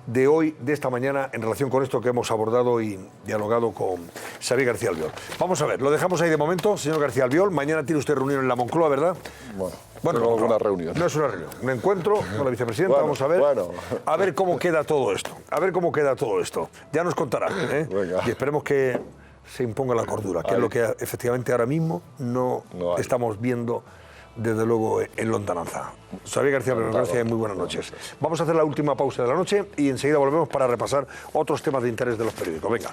de hoy, de esta mañana, en relación con esto que hemos abordado y dialogado con Xavier García Albiol. Vamos a ver, lo dejamos ahí de momento, señor García Albiol. Mañana tiene usted reunión en la Moncloa, ¿verdad? Bueno, no, una reunión. No es una reunión, un encuentro con la vicepresidenta. Vamos a ver, a ver cómo queda todo esto. A ver cómo queda todo esto. Ya nos contará, ¿eh? Y esperemos que se imponga la cordura, que es lo que efectivamente ahora mismo no estamos viendo, desde luego, en lontananza. Xavier García Albiol, gracias y muy buenas noches. Vamos a hacer la última pausa de la noche y enseguida volvemos para repasar otros temas de interés de los periódicos. Venga.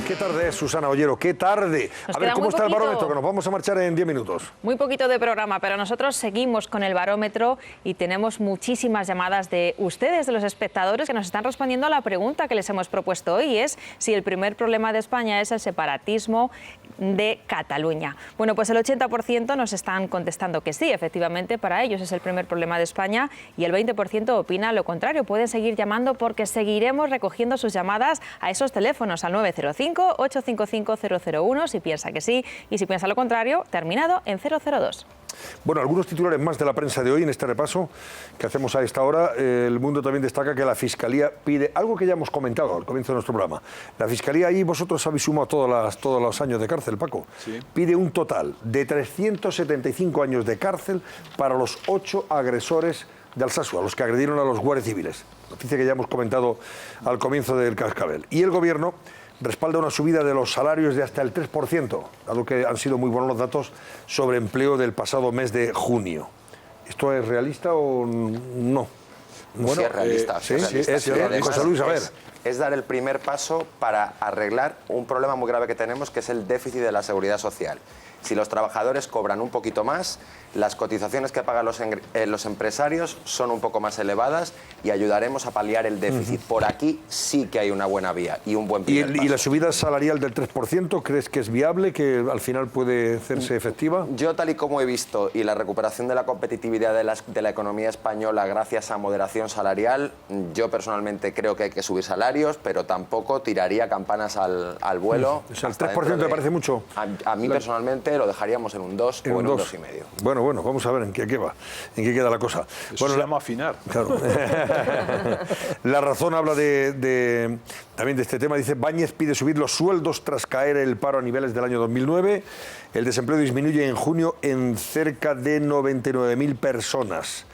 Qué tarde es, Susana Ollero, qué tarde. A ver, ¿cómo está el barómetro? Que nos vamos a marchar en 10 minutos. Muy poquito de programa, pero nosotros seguimos con el barómetro y tenemos muchísimas llamadas de ustedes, de los espectadores, que nos están respondiendo a la pregunta que les hemos propuesto hoy, es si el primer problema de España es el separatismo de Cataluña. Bueno, pues el 80% nos están contestando que sí, efectivamente, para ellos es el primer problema de España, y el 20% opina lo contrario. Pueden seguir llamando porque seguiremos recogiendo sus llamadas a esos teléfonos, al 905-855-001 si piensa que sí, y si piensa lo contrario, terminado en 002. Bueno, algunos titulares más de la prensa de hoy en este repaso que hacemos a esta hora. El Mundo también destaca que la Fiscalía pide algo que ya hemos comentado al comienzo de nuestro programa. La Fiscalía, y vosotros habéis sumado todos los años de cárcel, Paco, pide un total de 375 años de cárcel para los 8 agresores de Alsasua, los que agredieron a los guardias civiles. Noticia que ya hemos comentado al comienzo del cascabel. Y el Gobierno respalda una subida de los salarios de hasta el 3%, dado que han sido muy buenos los datos sobre empleo del pasado mes de junio. ¿Esto es realista o no? Bueno, sí, es realista. José Luis, a ver. Es dar el primer paso para arreglar un problema muy grave que tenemos, que es el déficit de la seguridad social. Si los trabajadores cobran un poquito más, las cotizaciones que pagan los empresarios son un poco más elevadas y ayudaremos a paliar el déficit. Por aquí sí que hay una buena vía y un buen primer paso. ¿Y la subida salarial del 3% crees que es viable, que al final puede hacerse efectiva? Yo, tal y como he visto, y la recuperación de la competitividad de la economía española gracias a moderación salarial, yo personalmente creo que hay que subir salarios, pero tampoco tiraría campanas al vuelo. O sea, ¿el 3% te parece mucho? A mí personalmente lo dejaríamos en un 2 o en un 2,5. Bueno, vamos a ver en qué va, en qué queda la cosa. Eso se llama afinar. Claro. La Razón habla también de este tema. Dice, Báñez pide subir los sueldos tras caer el paro a niveles del año 2009. El desempleo disminuye en junio en cerca de 99.000 personas.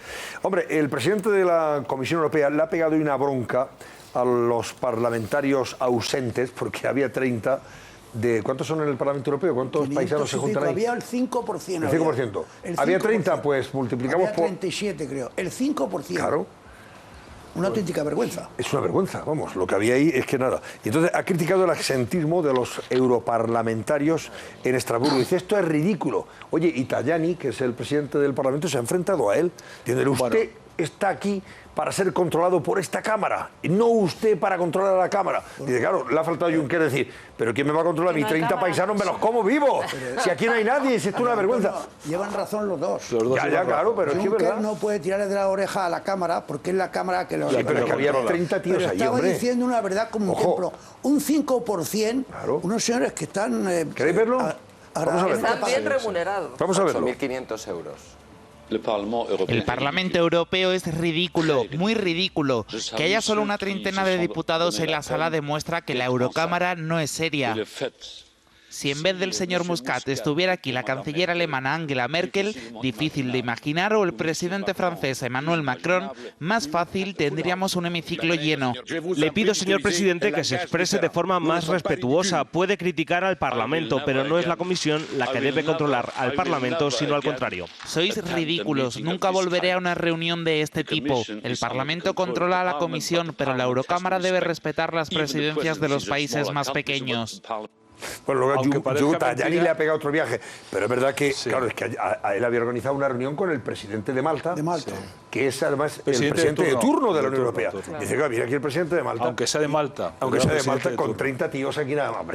Hombre, el presidente de la Comisión Europea le ha pegado una bronca a los parlamentarios ausentes, porque había 30... ¿Cuántos son en el Parlamento Europeo? ¿Cuántos paisanos se juntan ahí? Había el 5%. El 5%. Había 30, pues multiplicamos por... Había 37, creo. El 5%. Claro. Una auténtica vergüenza. Es una vergüenza, vamos. Lo que había ahí es que nada. Y entonces ha criticado el absentismo de los europarlamentarios en Estrasburgo. Dice, esto es ridículo. Oye, y Tajani, que es el presidente del Parlamento, se ha enfrentado a él. Diciéndole, usted está aquí para ser controlado por esta Cámara, y no usted para controlar a la Cámara. Dice, claro, le ha faltado a Juncker decir, pero ¿quién me va a controlar? Mis 30 paisanos me los como vivos. Si aquí no hay nadie, si esto es una vergüenza. No, llevan razón los dos. Ya, claro, pero es que es verdad. no puede tirarle de la oreja a la Cámara, porque es la Cámara que lo... Sí, pero que había 30 tíos pero ahí, estaba hombre. diciendo una verdad como ejemplo. Un 5%, unos señores que están... ¿Queréis verlo? Vamos a verlo. Están bien remunerados. Vamos a verlo. 8.500 euros. El Parlamento Europeo es ridículo, muy ridículo. Que haya solo una treintena de diputados en la sala demuestra que la Eurocámara no es seria. Si en vez del señor Muscat estuviera aquí la canciller alemana Angela Merkel, difícil de imaginar, o el presidente francés Emmanuel Macron, más fácil, tendríamos un hemiciclo lleno. Le pido, señor presidente, que se exprese de forma más respetuosa. Puede criticar al Parlamento, pero no es la Comisión la que debe controlar al Parlamento, sino al contrario. Sois ridículos. Nunca volveré a una reunión de este tipo. El Parlamento controla a la Comisión, pero la Eurocámara debe respetar las presidencias de los países más pequeños. Bueno, luego Tajani le ha pegado otro viaje, pero es verdad que, claro, es que él había organizado una reunión con el presidente de Malta, que es además el presidente de turno de la Unión Europea. Dice, claro, mira aquí el presidente de Malta. Aunque sea de Malta. Aunque sea de Malta, con 30 tíos aquí nada más.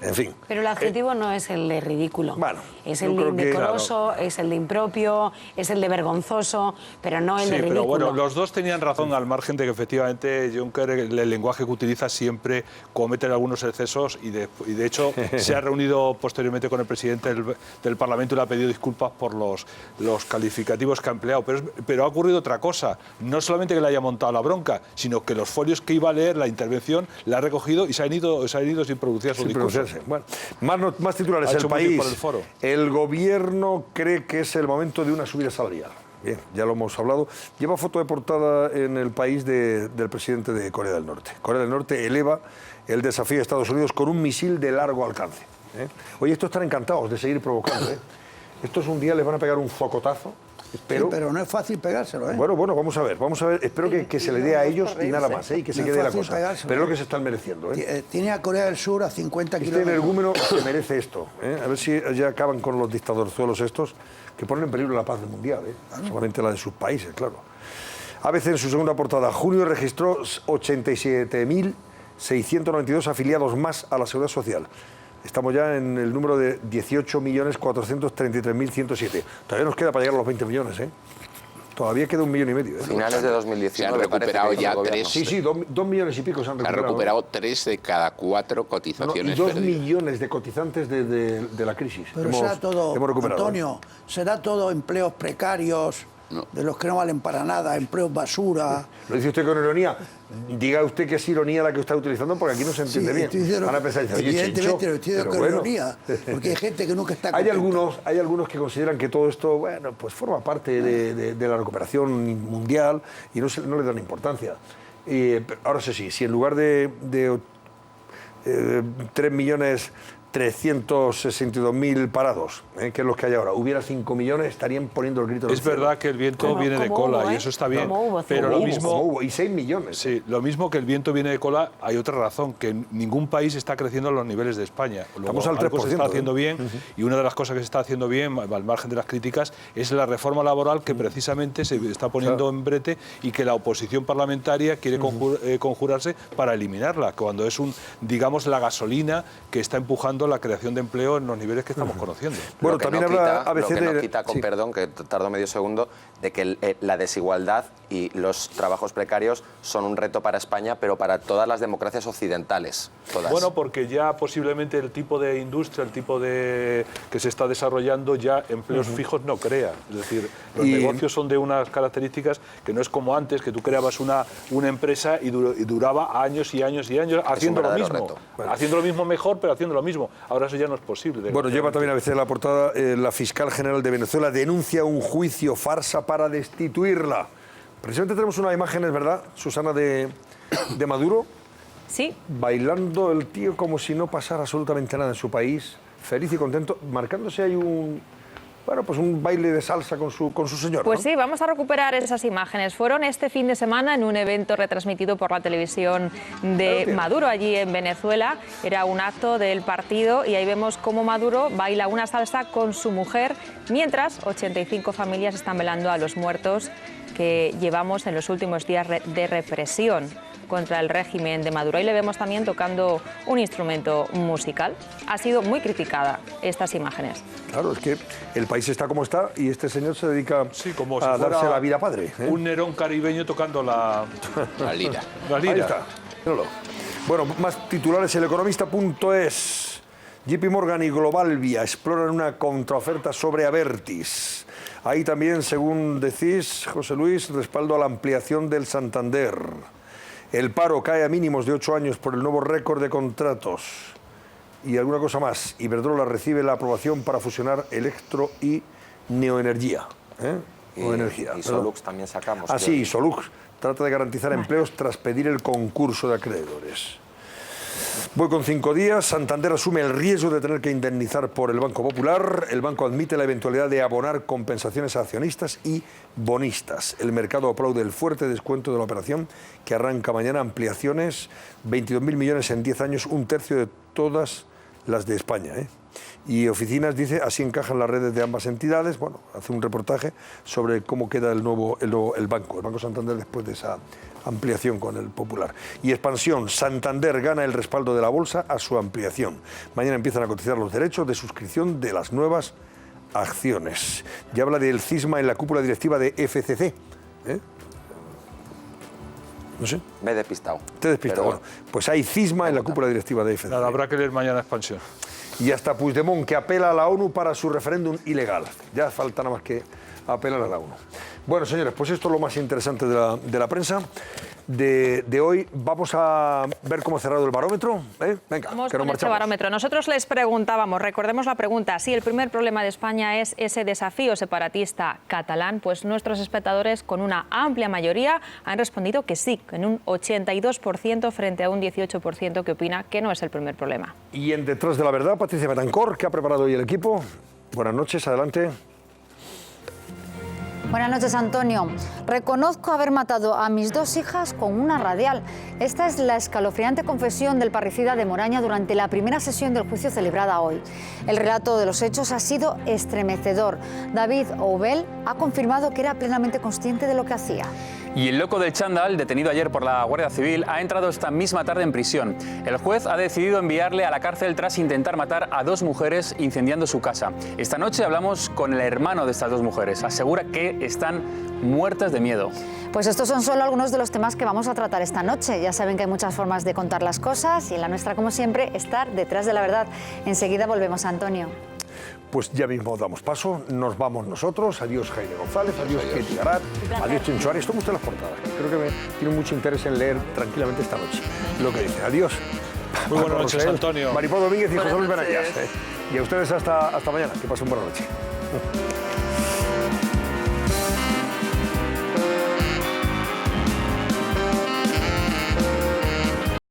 En fin. Pero el adjetivo no es el de ridículo. Bueno, es el de indecoroso, es el de impropio, es el de vergonzoso, pero no el de ridículo. Pero bueno, los dos tenían razón, al margen de que efectivamente Juncker, el lenguaje que utiliza siempre comete algunos excesos y de hecho se ha reunido posteriormente con el presidente del Parlamento y le ha pedido disculpas por los calificativos que ha empleado. Pero ha ocurrido otra cosa, no solamente que le haya montado la bronca, sino que los folios que iba a leer la intervención la ha recogido y se han ido sin pronunciar su discurso. Bueno, más titulares. El País. El gobierno cree que es el momento de una subida salarial. Bien, ya lo hemos hablado. Lleva foto de portada en El País del presidente de Corea del Norte. Corea del Norte eleva el desafío a Estados Unidos con un misil de largo alcance. Oye, estos están encantados de seguir provocando. Estos un día les van a pegar un focotazo. Espero. Sí, pero no es fácil pegárselo, Bueno, vamos a ver. Espero que se le dé a ellos y nada más, y que se quede la cosa. Pero es lo que se están mereciendo. Tiene a Corea del Sur a 50 kilómetros. Este energúmeno se merece esto. A ver si ya acaban con los dictadorzuelos estos que ponen en peligro la paz mundial. Solamente la de sus países, claro. ABC en su segunda portada. Junio registró 87.692 afiliados más a la Seguridad Social. Estamos ya en el número de 18.433.107. Todavía nos queda para llegar a los 20 millones, Todavía queda 1,5 millones. Finales de 2019. Se han recuperado ya 3. Sí, 2 millones y pico se han recuperado. Se han recuperado 3 de cada 4 cotizaciones. 2 millones de cotizantes de la crisis. Pero será todo, Antonio, será todo empleos precarios, de los que no valen para nada, empleos basura. Lo dice usted con ironía. Diga usted que es ironía la que está utilizando, porque aquí no se entiende bien. Van a pensar, evidentemente lo estoy diciendo con ironía, porque hay gente que nunca está contenta. Hay algunos que consideran que todo esto, pues forma parte de la recuperación mundial y no le dan importancia. Ahora sí, si en lugar de 3.362.000 parados, que es lo que hay ahora, hubiera 5 millones, estarían poniendo el grito. Es verdad que el viento viene de cola y eso está bien, pero lo mismo... Y 6 millones. Sí, lo mismo que el viento viene de cola, hay otra razón, que ningún país está creciendo a los niveles de España. Luego, estamos al 3%. Se está haciendo bien, y una de las cosas que se está haciendo bien, al margen de las críticas, es la reforma laboral que precisamente se está poniendo en brete y que la oposición parlamentaria quiere conjurarse para eliminarla, cuando es digamos, la gasolina que está empujando la creación de empleo en los niveles que estamos conociendo. Bueno, también habla ABC de... Lo que no quita, con perdón, que tardo medio segundo, de que la desigualdad y los trabajos precarios son un reto para España, pero para todas las democracias occidentales. Todas. Bueno, porque ya posiblemente el tipo de industria, el tipo de que se está desarrollando, ya empleos fijos no crea. Es decir, los negocios son de unas características que no es como antes, que tú creabas una empresa y duraba años y años y años haciendo lo mismo. Haciendo lo mismo mejor, pero haciendo lo mismo. Ahora eso ya no es posible. Bueno, lleva también a veces la portada, la fiscal general de Venezuela denuncia un juicio farsa para destituirla. Precisamente tenemos unas imágenes, ¿verdad, Susana, de Maduro? Sí. Bailando el tío como si no pasara absolutamente nada en su país, feliz y contento, marcándose ahí un baile de salsa con su señora. Pues sí, vamos a recuperar esas imágenes. Fueron este fin de semana en un evento retransmitido por la televisión de Maduro allí en Venezuela. Era un acto del partido y ahí vemos cómo Maduro baila una salsa con su mujer, mientras 85 familias están velando a los muertos que llevamos en los últimos días de represión contra el régimen de Maduro. Ahí le vemos también tocando un instrumento musical. Ha sido muy criticada estas imágenes. Claro, es que el país está como está y este señor se dedica a darse la vida padre. Un Nerón caribeño tocando la lira. Ahí está. Bueno, más titulares. El Economista.es. JP Morgan y Globalvia exploran una contraoferta sobre Abertis. Ahí también, según decís, José Luis, respaldo a la ampliación del Santander. El paro cae a mínimos de 8 años por el nuevo récord de contratos. Y alguna cosa más. Iberdrola recibe la aprobación para fusionar Electro y Neoenergía. Y Solux también sacamos. Sí, Solux trata de garantizar empleos tras pedir el concurso de acreedores. Voy con 5 días. Santander asume el riesgo de tener que indemnizar por el Banco Popular. El banco admite la eventualidad de abonar compensaciones a accionistas y bonistas. El mercado aplaude el fuerte descuento de la operación que arranca mañana. Ampliaciones, 22.000 millones en 10 años, un tercio de todas las de España. Y oficinas, dice, así encajan las redes de ambas entidades. Bueno, hace un reportaje sobre cómo queda el Banco Santander después de esa ampliación con el Popular. Y expansión, Santander gana el respaldo de la bolsa a su ampliación. Mañana empiezan a cotizar los derechos de suscripción de las nuevas acciones. Ya habla del cisma en la cúpula directiva de FCC. No sé. Me he despistado. Te he despistado. Bueno, pues hay cisma en la cúpula directiva de FDP. Nada, habrá que leer mañana Expansión. Y hasta Puigdemont, que apela a la ONU para su referéndum ilegal. Ya falta nada más que apelar a la ONU. Bueno, señores, pues esto es lo más interesante de la prensa de hoy. Vamos a ver cómo ha cerrado el barómetro. Venga, vamos que nos con este marchamos. barómetro. Nosotros les preguntábamos, recordemos la pregunta, si el primer problema de España es ese desafío separatista catalán, pues nuestros espectadores con una amplia mayoría han respondido que sí, en un 82% frente a un 18% que opina que no es el primer problema. Y en Detrás de la Verdad, Patricia Betancor, ¿qué ha preparado hoy el equipo? Buenas noches, adelante. Buenas noches, Antonio. Reconozco haber matado a mis 2 hijas con una radial. Esta es la escalofriante confesión del parricida de Moraña durante la primera sesión del juicio celebrada hoy. El relato de los hechos ha sido estremecedor. David Oubel ha confirmado que era plenamente consciente de lo que hacía. Y el loco del chándal, detenido ayer por la Guardia Civil, ha entrado esta misma tarde en prisión. El juez ha decidido enviarle a la cárcel tras intentar matar a 2 mujeres incendiando su casa. Esta noche hablamos con el hermano de estas 2 mujeres. Asegura que están muertas de miedo. Pues estos son solo algunos de los temas que vamos a tratar esta noche. Ya saben que hay muchas formas de contar las cosas y la nuestra, como siempre, estar detrás de la verdad. Enseguida volvemos, Antonio. Pues ya mismo damos paso, nos vamos nosotros. Adiós, Jaime González, adiós, Ketty Garat, adiós, Chencho Arias. Tomen ustedes las portadas. Creo que tienen mucho interés en leer tranquilamente esta noche lo que dice. Adiós. Muy buenas noches, Antonio. Maripó Domínguez y José Luis Benayas. Y a ustedes hasta mañana. Que pasen buena noche.